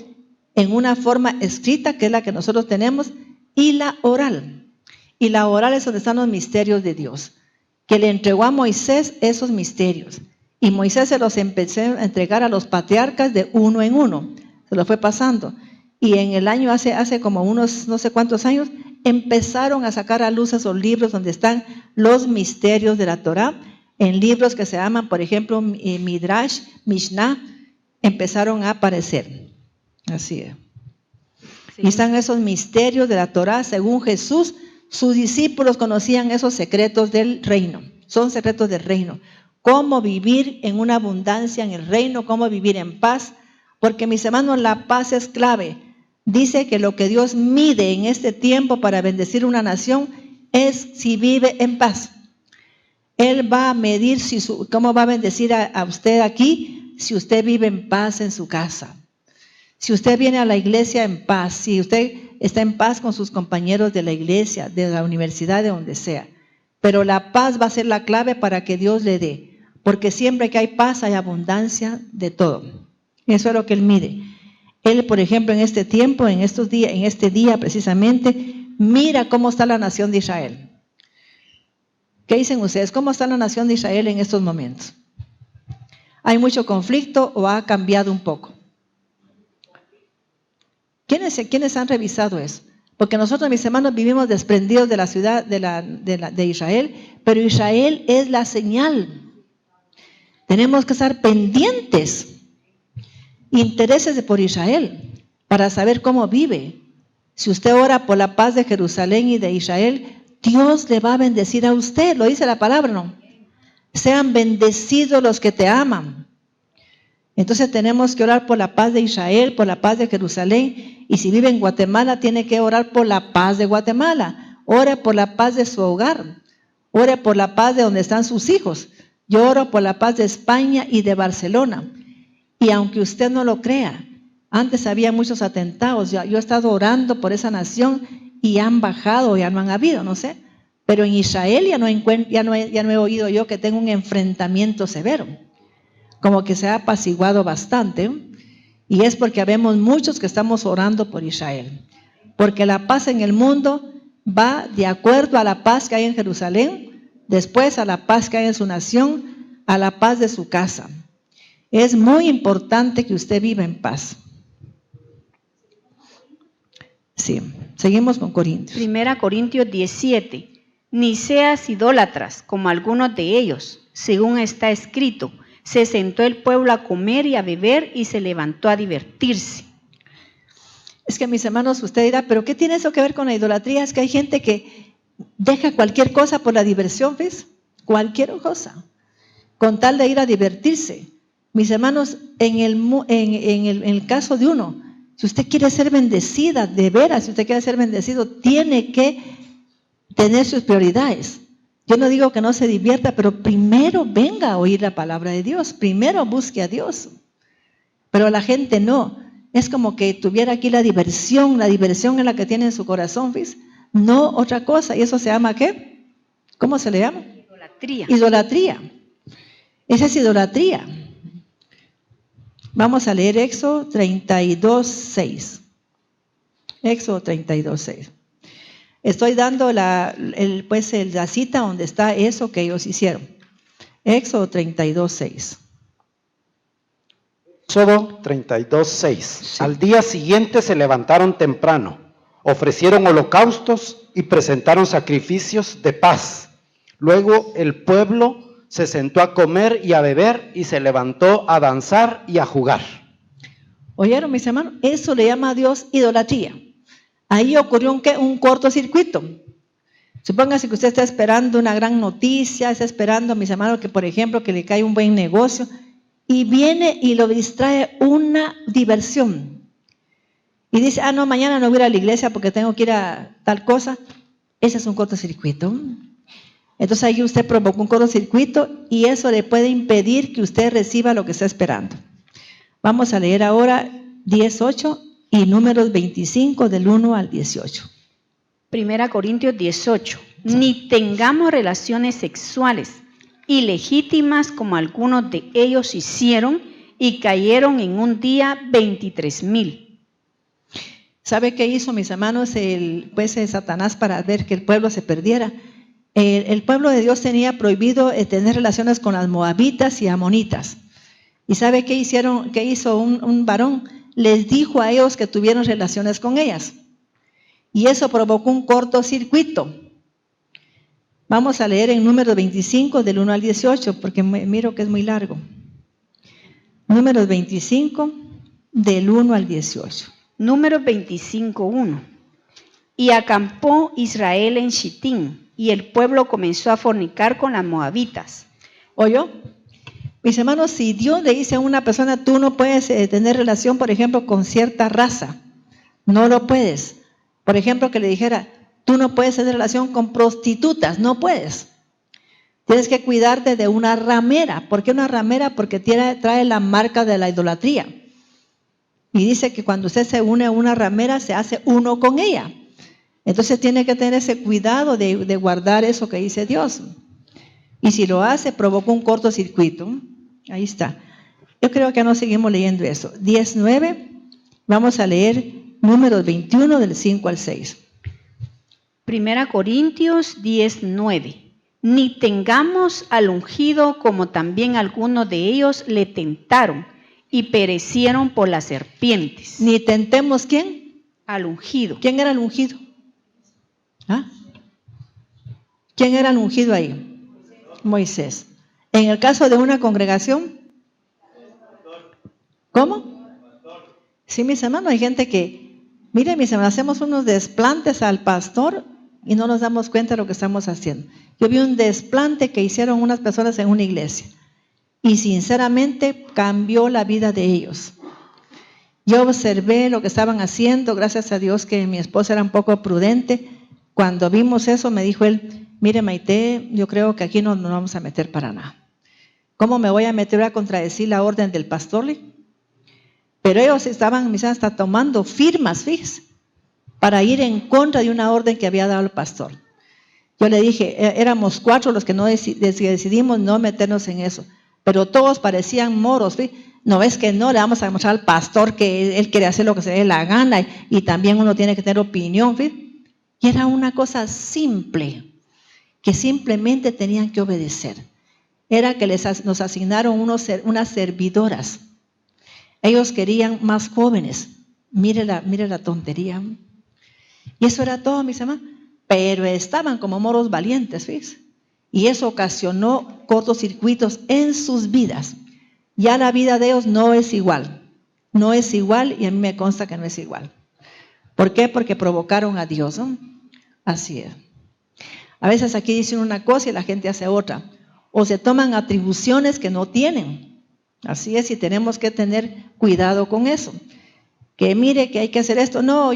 en una forma escrita, que es la que nosotros tenemos, y la oral. Y la oral es donde están los misterios de Dios, que le entregó a Moisés esos misterios. Y Moisés se los empezó a entregar a los patriarcas de uno en uno. Se lo fue pasando. Y en el año, hace como unos no sé cuántos años, empezaron a sacar a luz esos libros donde están los misterios de la Torah. En libros que se llaman, por ejemplo, Midrash, Mishnah, empezaron a aparecer. Así es. Sí. Y están esos misterios de la Torah, según Jesús, sus discípulos conocían esos secretos del reino. Son secretos del reino. Cómo vivir en una abundancia en el reino, cómo vivir en paz. Porque, mis hermanos, la paz es clave. Dice que lo que Dios mide en este tiempo para bendecir una nación es si vive en paz. Él va a medir cómo va a bendecir a usted aquí si usted vive en paz en su casa. Si usted viene a la iglesia en paz, si usted está en paz con sus compañeros de la iglesia, de la universidad, de donde sea. Pero la paz va a ser la clave para que Dios le dé. Porque siempre que hay paz hay abundancia de todo. Eso es lo que Él mide. Él, por ejemplo, en este tiempo, en este día precisamente, mira cómo está la nación de Israel. ¿Qué dicen ustedes? ¿Cómo está la nación de Israel en estos momentos? ¿Hay mucho conflicto o ha cambiado un poco? ¿Quiénes han revisado eso? Porque nosotros, mis hermanos, vivimos desprendidos de la ciudad de Israel, pero Israel es la señal. Tenemos que estar pendientes, intereses por Israel, para saber cómo vive. Si usted ora por la paz de Jerusalén y de Israel, Dios le va a bendecir a usted, lo dice la palabra, ¿no? Sean bendecidos los que te aman. Entonces tenemos que orar por la paz de Israel, por la paz de Jerusalén, y si vive en Guatemala, tiene que orar por la paz de Guatemala. Ore por la paz de su hogar, ore por la paz de donde están sus hijos. Yo oro por la paz de España y de Barcelona. Y aunque usted no lo crea, antes había muchos atentados, yo he estado orando por esa nación y han bajado, ya no han habido, no sé. Pero en Israel ya no he oído yo que tenga un enfrentamiento severo. Como que se ha apaciguado bastante. Y es porque habemos muchos que estamos orando por Israel. Porque la paz en el mundo va de acuerdo a la paz que hay en Jerusalén, después a la paz que hay en su nación, a la paz de su casa. Es muy importante que usted viva en paz. Sí, seguimos con Corintios. 1 Corintios 17. Ni seas idólatras, como algunos de ellos, según está escrito. Se sentó el pueblo a comer y a beber y se levantó a divertirse. Es que, mis hermanos, usted dirá, ¿pero qué tiene eso que ver con la idolatría? Es que hay gente que deja cualquier cosa por la diversión, ¿ves? Cualquier cosa, con tal de ir a divertirse. Mis hermanos, en el caso de uno, si usted quiere ser bendecida, de veras, si usted quiere ser bendecido, tiene que tener sus prioridades. Yo no digo que no se divierta, pero primero venga a oír la palabra de Dios, primero busque a Dios. Pero la gente no, es como que tuviera aquí la diversión es la que tiene en su corazón, ¿ves? No otra cosa, y eso se llama ¿qué? ¿Cómo se le llama? Idolatría. Idolatría. Esa es idolatría. Vamos a leer Éxodo 32:6. Éxodo 32:6. Estoy dando la cita donde está eso que ellos hicieron. Éxodo 32:6. Éxodo 32:6. Sí. Al día siguiente se levantaron temprano, ofrecieron holocaustos y presentaron sacrificios de paz. Luego el pueblo se sentó a comer y a beber y se levantó a danzar y a jugar. ¿Oyeron, mis hermanos? Eso le llama a Dios idolatría. Ahí ocurrió un cortocircuito. Supóngase que usted está esperando una gran noticia, está esperando, mis hermanos, que por ejemplo, que le cae un buen negocio, y viene y lo distrae una diversión. Y dice, no, mañana no voy a ir a la iglesia porque tengo que ir a tal cosa. Ese es un cortocircuito. Entonces ahí usted provocó un cortocircuito y eso le puede impedir que usted reciba lo que está esperando. Vamos a leer ahora 18 y números 25 del 1 al 18. 1 Corintios 18. Ni tengamos relaciones sexuales ilegítimas como algunos de ellos hicieron y cayeron en un día 23,000. ¿Sabe qué hizo, mis hermanos, Satanás para ver que el pueblo se perdiera? El pueblo de Dios tenía prohibido tener relaciones con las moabitas y amonitas. ¿Y sabe qué hicieron? ¿Qué hizo un varón? Les dijo a ellos que tuvieron relaciones con ellas. Y eso provocó un cortocircuito. Vamos a leer en Números 25 del 1 al 18, porque miro que es muy largo. Números 25 del 1 al 18. Números 25:1. Y acampó Israel en Shittim, y el pueblo comenzó a fornicar con las moabitas. ¿Oyó? Mis hermanos, si Dios le dice a una persona, tú no puedes tener relación, por ejemplo, con cierta raza, no lo puedes. Por ejemplo, que le dijera, tú no puedes tener relación con prostitutas, no puedes. Tienes que cuidarte de una ramera. ¿Por qué una ramera? Porque trae la marca de la idolatría. Y dice que cuando usted se une a una ramera, se hace uno con ella. Entonces tiene que tener ese cuidado de guardar eso que dice Dios. Y si lo hace, provoca un cortocircuito. Ahí está. Yo creo que no seguimos leyendo eso. 19, vamos a leer Números 21 del 5 al 6. 1 Corintios 19. Ni tengamos al ungido como también algunos de ellos le tentaron y perecieron por las serpientes. Ni tentemos, ¿quién? Al ungido. ¿Quién era el ungido? ¿Ah? ¿Quién era el ungido ahí? Moisés. En el caso de una congregación, ¿cómo? Sí, mis hermanos, hay gente que, miren, mis hermanos, hacemos unos desplantes al pastor y no nos damos cuenta de lo que estamos haciendo. Yo vi un desplante que hicieron unas personas en una iglesia y sinceramente cambió la vida de ellos. Yo observé lo que estaban haciendo, gracias a Dios que mi esposa era un poco prudente. Cuando vimos eso, me dijo él, mire Maite, yo creo que aquí no nos vamos a meter para nada. ¿Cómo me voy a meter a contradecir la orden del pastor? Pero ellos estaban hasta tomando firmas, fíjese, para ir en contra de una orden que había dado el pastor. Yo le dije, éramos 4 los que decidimos no meternos en eso, pero todos parecían moros, fíjese. No es que no le vamos a demostrar al pastor que él quiere hacer lo que se le dé la gana y también uno tiene que tener opinión, fíjese. Y era una cosa simple, que simplemente tenían que obedecer. Era que nos asignaron unas servidoras. Ellos querían más jóvenes. Mire la tontería. Y eso era todo, mis hermanos. Pero estaban como moros valientes, ¿ves? Y eso ocasionó cortocircuitos en sus vidas. Ya la vida de ellos no es igual. No es igual y a mí me consta que no es igual. ¿Por qué? Porque provocaron a Dios, ¿no? Así es. A veces aquí dicen una cosa y la gente hace otra. O se toman atribuciones que no tienen. Así es, y tenemos que tener cuidado con eso. Que mire que hay que hacer esto. No,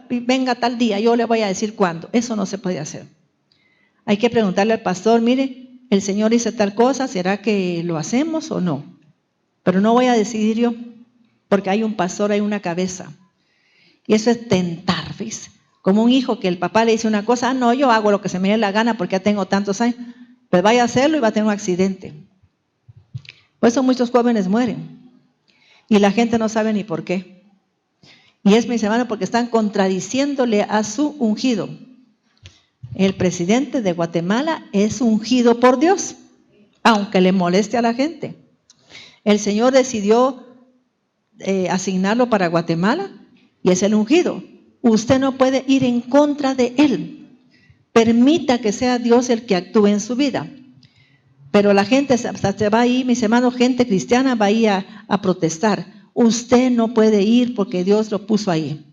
venga tal día, yo le voy a decir cuándo. Eso no se puede hacer. Hay que preguntarle al pastor, mire, el Señor dice tal cosa, ¿será que lo hacemos o no? Pero no voy a decidir yo, porque hay un pastor, hay una cabeza. Y eso es tentar, ¿ves? Como un hijo que el papá le dice una cosa, no, yo hago lo que se me dé la gana porque ya tengo tantos años. Pues vaya a hacerlo y va a tener un accidente. Por eso muchos jóvenes mueren. Y la gente no sabe ni por qué. Y es, mis hermanos, porque están contradiciéndole a su ungido. El presidente de Guatemala es ungido por Dios, aunque le moleste a la gente. El Señor decidió asignarlo para Guatemala y es el ungido. Usted no puede ir en contra de él. Permita que sea Dios el que actúe en su vida. Pero la gente hasta se va ahí, mis hermanos, gente cristiana va ahí a protestar. Usted no puede ir porque Dios lo puso ahí.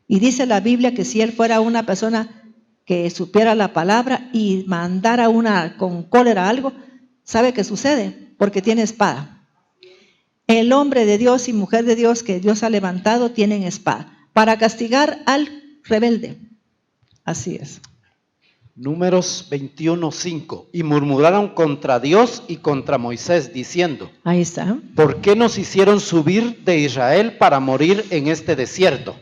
Y dice la Biblia que si él fuera una persona que supiera la palabra y mandara una con cólera algo, ¿sabe qué sucede? Porque tiene espada. El hombre de Dios y mujer de Dios que Dios ha levantado tienen espada para castigar al rebelde. Así es. Números 21:5. Y murmuraron contra Dios y contra Moisés, diciendo: Ahí está. ¿por qué nos hicieron subir de Israel para morir en este desierto?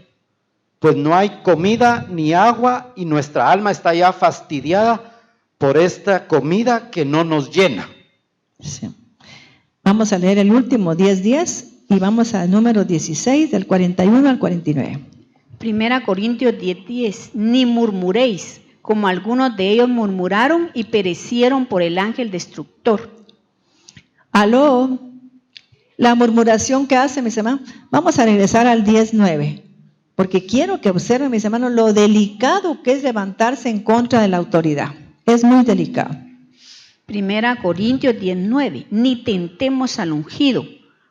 Pues no hay comida ni agua, y nuestra alma está ya fastidiada por esta comida que no nos llena. Sí. Vamos a leer el último 10:10 y vamos al número 16, del 41 al 49. 1 Corintios 10:10. Ni murmuréis, como algunos de ellos murmuraron y perecieron por el ángel destructor. Aló, la murmuración que hace, mis hermanos. Vamos a regresar al 10:9, porque quiero que observen, mis hermanos, lo delicado que es levantarse en contra de la autoridad. Es muy delicado. 1 Corintios 10:9. Ni tentemos al ungido,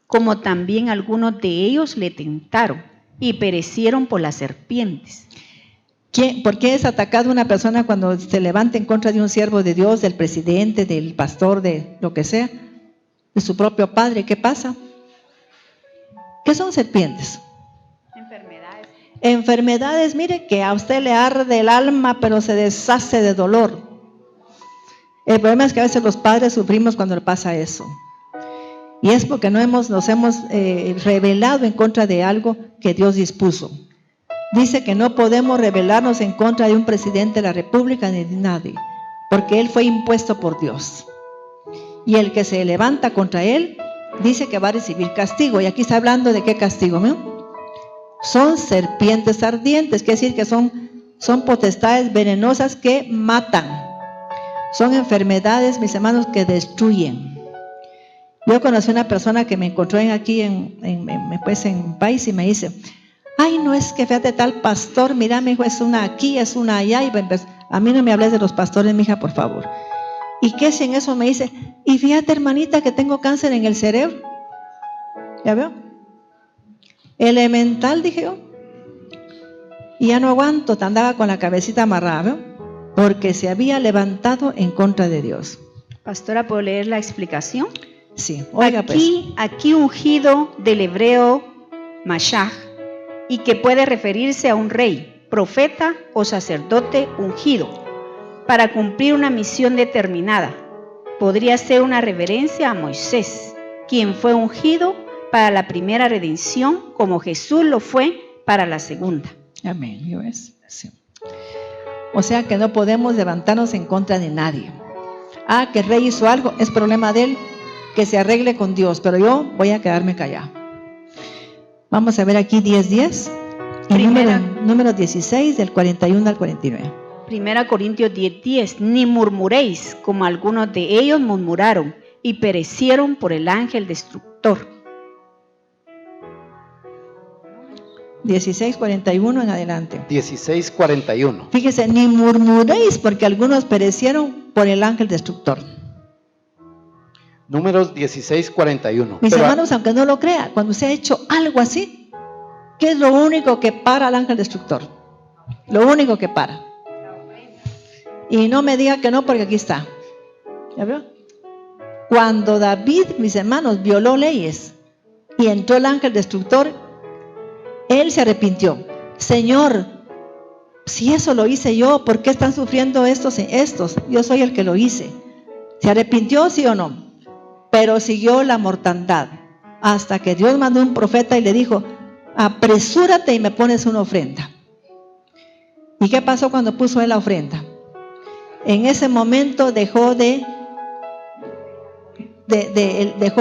como también algunos de ellos le tentaron y perecieron por las serpientes. ¿Por qué es atacado una persona cuando se levanta en contra de un siervo de Dios, del presidente, del pastor, de lo que sea, de su propio padre? ¿Qué pasa? ¿Qué son serpientes? Enfermedades. Enfermedades, mire, que a usted le arde el alma, pero se deshace de dolor. El problema es que a veces los padres sufrimos cuando le pasa eso. Y es porque nos hemos rebelado en contra de algo que Dios dispuso. Dice que no podemos rebelarnos en contra de un presidente de la República ni de nadie, porque él fue impuesto por Dios. Y el que se levanta contra él, dice que va a recibir castigo. Y aquí está hablando de qué castigo, ¿no? Son serpientes ardientes, quiere decir que son potestades venenosas que matan. Son enfermedades, mis hermanos, que destruyen. Yo conocí una persona que me encontró aquí en país y me dice: ay, no, es que fíjate, tal pastor, mira, mi hijo, es una aquí, es una allá. Y a mí no me hables de los pastores, mija, por favor. ¿Y qué si en eso me dice? Y fíjate, hermanita, que tengo cáncer en el cerebro. ¿Ya veo? Elemental, dije yo. Y ya no aguanto, andaba con la cabecita amarrada, ¿veo? Porque se había levantado en contra de Dios. Pastora, ¿puedo leer la explicación? Sí, oiga pues. Aquí ungido del hebreo Mashach, y que puede referirse a un rey, profeta o sacerdote ungido, para cumplir una misión determinada. Podría ser una reverencia a Moisés, quien fue ungido para la primera redención, como Jesús lo fue para la segunda. Amén. Sí. O sea que no podemos levantarnos en contra de nadie. Que el rey hizo algo, es problema de él, que se arregle con Dios, pero yo voy a quedarme callado. Vamos a ver aquí 10:10 y número 16, del 41 al 49. 1 Corintios 10:10. Ni murmuréis, como algunos de ellos murmuraron y perecieron por el ángel destructor. 16:41 en adelante. 16:41. Fíjese, ni murmuréis, porque algunos perecieron por el ángel destructor. Números 16:41. Mis hermanos, aunque no lo crea, cuando se ha hecho algo así, ¿qué es lo único que para al ángel destructor? Lo único que para. Y no me diga que no, porque aquí está. ¿Ya veo? Cuando David, mis hermanos, violó leyes y entró el ángel destructor, él se arrepintió. Señor, si eso lo hice yo, ¿por qué están sufriendo estos? Yo soy el que lo hice. ¿Se arrepintió, sí o no? Pero siguió la mortandad, hasta que Dios mandó un profeta y le dijo: apresúrate y me pones una ofrenda. ¿Y qué pasó cuando puso él la ofrenda? En ese momento dejó el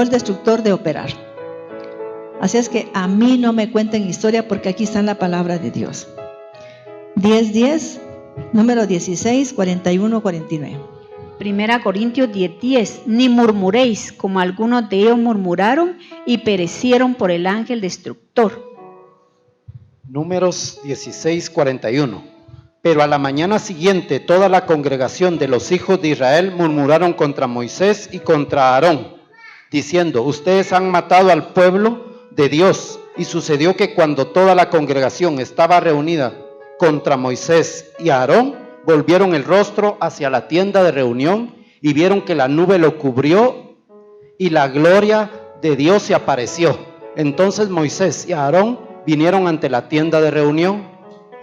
destructor de operar. Así es que a mí no me cuenten historia, porque aquí está la palabra de Dios. 10:10, número 16, 41, 49. 1 Corintios 10:10. Ni murmuréis, como algunos de ellos murmuraron y perecieron por el ángel destructor. Números 16:41. Pero a la mañana siguiente toda la congregación de los hijos de Israel murmuraron contra Moisés y contra Aarón, diciendo: ustedes han matado al pueblo de Dios. Y sucedió que cuando toda la congregación estaba reunida contra Moisés y Aarón, volvieron el rostro hacia la tienda de reunión y vieron que la nube lo cubrió y la gloria de Dios se apareció. Entonces Moisés y Aarón vinieron ante la tienda de reunión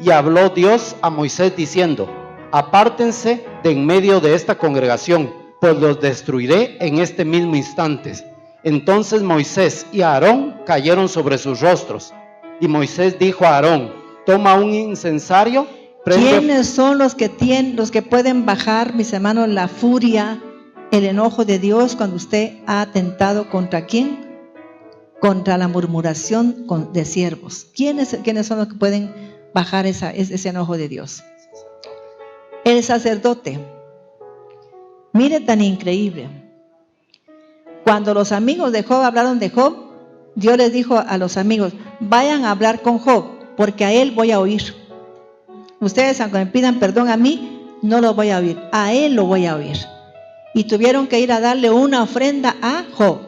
y habló Dios a Moisés diciendo: apártense de en medio de esta congregación, pues los destruiré en este mismo instante. Entonces Moisés y Aarón cayeron sobre sus rostros. Y Moisés dijo a Aarón: toma un incensario, ¿Quiénes son los que pueden bajar, mis hermanos, la furia, el enojo de Dios cuando usted ha atentado contra quién? Contra la murmuración de siervos. ¿Quiénes son los que pueden bajar ese enojo de Dios? El sacerdote. Mire tan increíble. Cuando los amigos de Job hablaron de Job, Dios les dijo a los amigos: vayan a hablar con Job, porque a él voy a oír. Ustedes, aunque me pidan perdón a mí, no lo voy a oír, a él lo voy a oír. Y tuvieron que ir a darle una ofrenda a Job.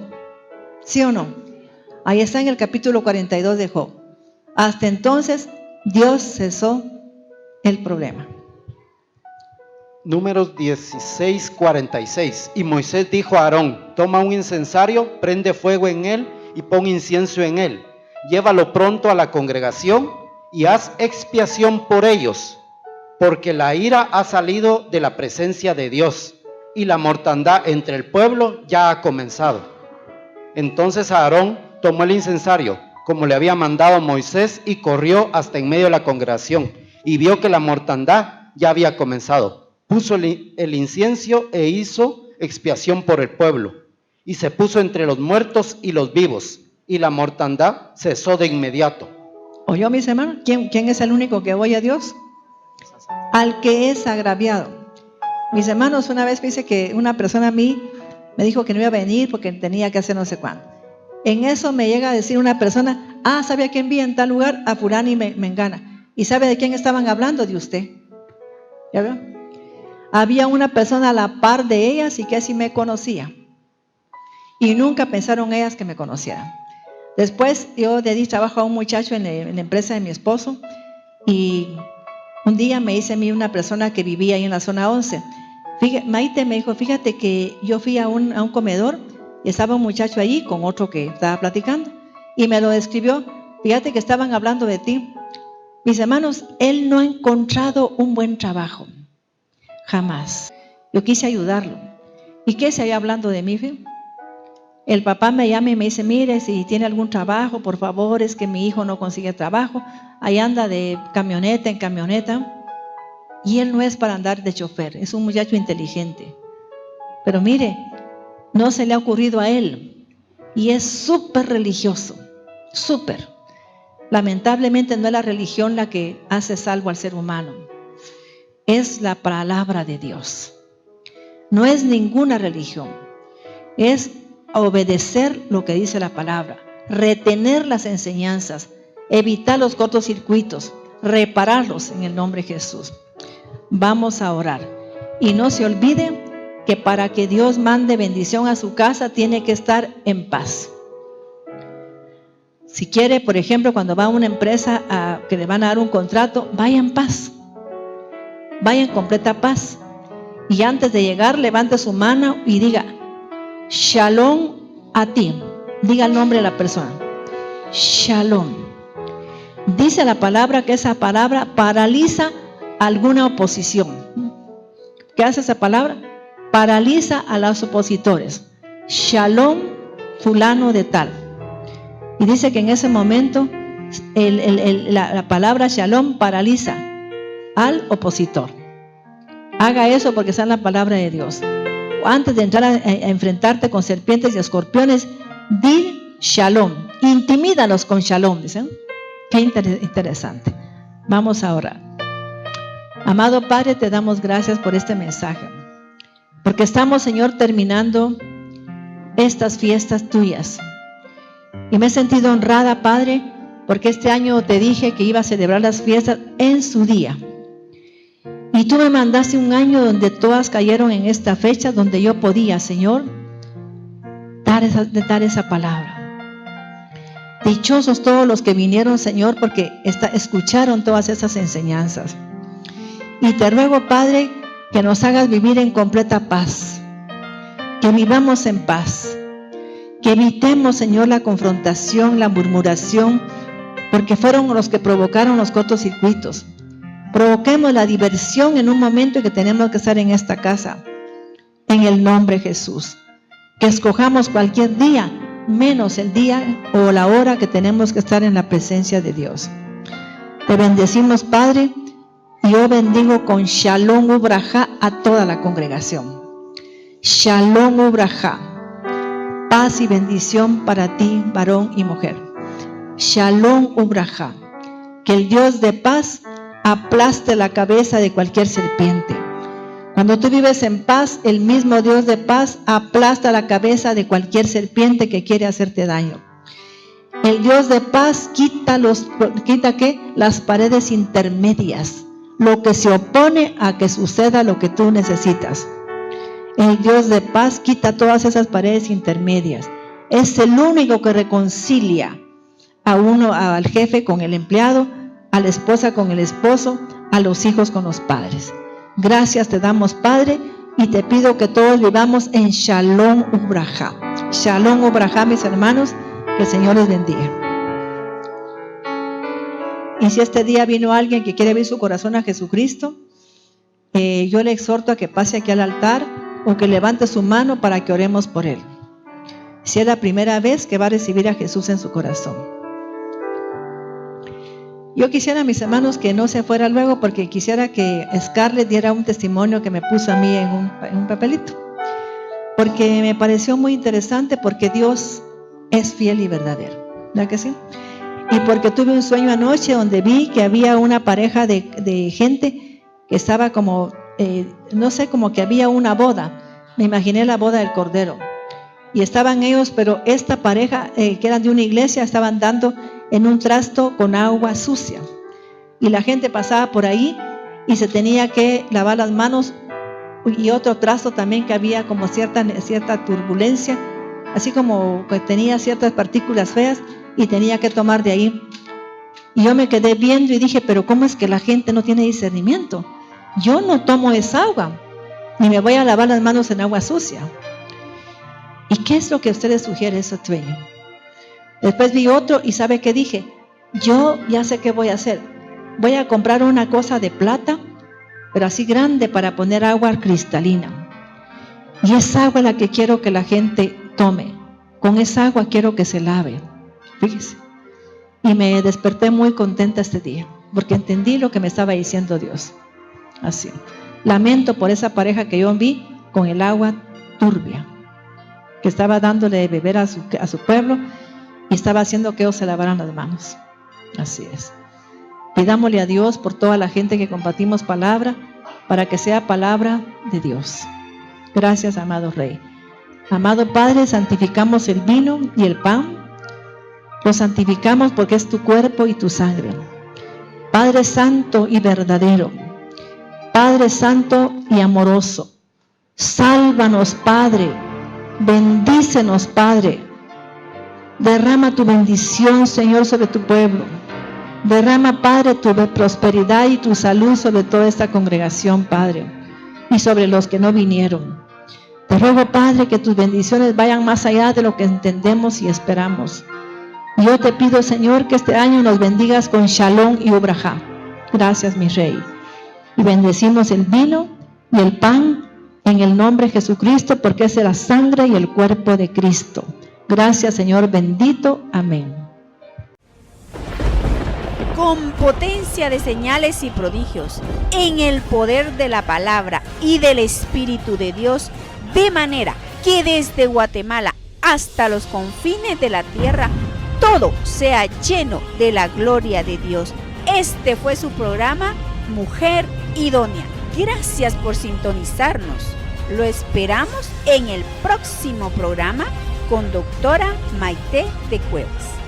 ¿Sí o no? Ahí está en el capítulo 42 de Job. Hasta entonces, Dios cesó el problema. Números 16:46. Y Moisés dijo a Aarón: toma un incensario, prende fuego en él y pon incienso en él. Llévalo pronto a la congregación y haz expiación por ellos, porque la ira ha salido de la presencia de Dios y la mortandad entre el pueblo ya ha comenzado. Entonces Aarón tomó el incensario, como le había mandado Moisés, y corrió hasta en medio de la congregación, y vio que la mortandad ya había comenzado. Puso el incienso e hizo expiación por el pueblo, y se puso entre los muertos y los vivos, y la mortandad cesó de inmediato. ¿Oyó, mis hermanos? ¿Quién es el único que oye a Dios? Al que es agraviado. Mis hermanos, una vez me dice que una persona a mí me dijo que no iba a venir porque tenía que hacer no sé cuánto. En eso me llega a decir una persona: ¿sabe a quién vi en tal lugar? A fulano y mengana. ¿Y sabe de quién estaban hablando? De usted. ¿Ya veo? Había una persona a la par de ellas y que así me conocía. Y nunca pensaron ellas que me conocieran. Después yo le di trabajo a un muchacho en la empresa de mi esposo, y un día me dice a mí una persona que vivía ahí en la zona 11, Maite, me dijo: fíjate que yo fui a un comedor y estaba un muchacho allí con otro que estaba platicando, y me lo describió. Fíjate que estaban hablando de ti. Mis hermanos, él no ha encontrado un buen trabajo, jamás. Yo quise ayudarlo. ¿Y qué se había hablando de mí? El papá me llama y me dice: mire, si tiene algún trabajo, por favor, es que mi hijo no consigue trabajo. Ahí anda de camioneta en camioneta. Y él no es para andar de chofer, es un muchacho inteligente. Pero mire, no se le ha ocurrido a él. Y es súper religioso, súper. Lamentablemente no es la religión la que hace salvo al ser humano. Es la palabra de Dios. No es ninguna religión. Es obedecer lo que dice la palabra, retener las enseñanzas, evitar los cortocircuitos, repararlos en el nombre de Jesús. Vamos a orar. Y no se olvide que para que Dios mande bendición a su casa, tiene que estar en paz. Si quiere, por ejemplo, cuando va a una empresa que le van a dar un contrato, vaya en paz. Vaya en completa paz. Y antes de llegar, levante su mano y diga: Shalom a ti. Diga el nombre de la persona. Shalom. Dice la palabra que esa palabra paraliza alguna oposición. ¿Qué hace esa palabra? Paraliza a los opositores. Shalom, fulano de tal. Y dice que en ese momento la palabra shalom paraliza al opositor. Haga eso porque está en la palabra de Dios. Antes de entrar a enfrentarte con serpientes y escorpiones, di shalom. Intimídalos con shalom, dicen. Qué interesante. Vamos a orar. Amado Padre, te damos gracias por este mensaje, porque estamos, Señor, terminando estas fiestas tuyas. Y me he sentido honrada, Padre, porque este año te dije que iba a celebrar las fiestas en su día. Y tú me mandaste un año donde todas cayeron en esta fecha, donde yo podía, Señor, dar esa palabra. Dichosos todos los que vinieron, Señor, porque escucharon todas esas enseñanzas. Y te ruego, Padre, que nos hagas vivir en completa paz, que vivamos en paz, que evitemos, Señor, la confrontación, la murmuración, porque fueron los que provocaron los cortocircuitos. Provoquemos la diversión en un momento en que tenemos que estar en esta casa, en el nombre de Jesús. Que escojamos cualquier día, menos el día o la hora que tenemos que estar en la presencia de Dios. Te bendecimos, Padre, y yo bendigo con Shalom Ubrajá a toda la congregación. Shalom Ubrajá, paz y bendición para ti, varón y mujer. Shalom Ubrajá, que el Dios de paz aplaste la cabeza de cualquier serpiente. Cuando tú vives en paz, el mismo Dios de paz aplasta la cabeza de cualquier serpiente que quiere hacerte daño. El Dios de paz quita las paredes intermedias, lo que se opone a que suceda lo que tú necesitas. El Dios de paz quita todas esas paredes intermedias. Es el único que reconcilia al jefe con el empleado, a la esposa con el esposo, a los hijos con los padres. Gracias te damos, Padre, y te pido que todos vivamos en Shalom Ubrajá. Shalom Ubrajá, mis hermanos, que el Señor les bendiga. Y si este día vino alguien que quiere abrir su corazón a Jesucristo, yo le exhorto a que pase aquí al altar o que levante su mano para que oremos por él. Si es la primera vez que va a recibir a Jesús en su corazón. Yo quisiera, mis hermanos, que no se fuera luego, porque quisiera que Scarlett diera un testimonio que me puso a mí en un papelito, porque me pareció muy interesante, porque Dios es fiel y verdadero, ¿verdad que sí? Y porque tuve un sueño anoche donde vi que había una pareja de gente que estaba como, no sé, como que había una boda. Me imaginé la boda del Cordero. Y estaban ellos, pero esta pareja, que eran de una iglesia, estaban dando en un trasto con agua sucia. Y la gente pasaba por ahí y se tenía que lavar las manos, y otro trasto también que había como cierta turbulencia, así como que tenía ciertas partículas feas y tenía que tomar de ahí. Y yo me quedé viendo y dije, pero ¿cómo es que la gente no tiene discernimiento? Yo no tomo esa agua, ni me voy a lavar las manos en agua sucia. ¿Y qué es lo que ustedes sugieren ese sueño? Después vi otro y ¿sabe qué dije? Yo ya sé qué voy a hacer. Voy a comprar una cosa de plata, pero así grande, para poner agua cristalina. Y esa agua es la que quiero que la gente tome. Con esa agua quiero que se lave. Fíjese. Y me desperté muy contenta este día, porque entendí lo que me estaba diciendo Dios. Así. Lamento por esa pareja que yo vi con el agua turbia, que estaba dándole de beber a su pueblo y estaba haciendo que ellos se lavaran las manos. Así es. Pidámosle a Dios por toda la gente que compartimos palabra, para que sea palabra de Dios. Gracias, amado Rey. Amado Padre, santificamos el vino y el pan. Lo santificamos porque es tu cuerpo y tu sangre. Padre santo y verdadero, Padre santo y amoroso, sálvanos, Padre. Bendícenos, Padre. Derrama tu bendición, Señor, sobre tu pueblo. Derrama, Padre, tu prosperidad y tu salud sobre toda esta congregación, Padre, y sobre los que no vinieron. Te ruego, Padre, que tus bendiciones vayan más allá de lo que entendemos y esperamos. Y yo te pido, Señor, que este año nos bendigas con Shalom y Ubrajá. Gracias, mi Rey. Y bendecimos el vino y el pan en el nombre de Jesucristo, porque es la sangre y el cuerpo de Cristo. Gracias, Señor bendito. Amén. Con potencia de señales y prodigios, en el poder de la palabra y del Espíritu de Dios, de manera que desde Guatemala hasta los confines de la tierra, todo sea lleno de la gloria de Dios. Este fue su programa, Mujer Idónea. Gracias por sintonizarnos. Lo esperamos en el próximo programa con doctora Maite de Cuevas.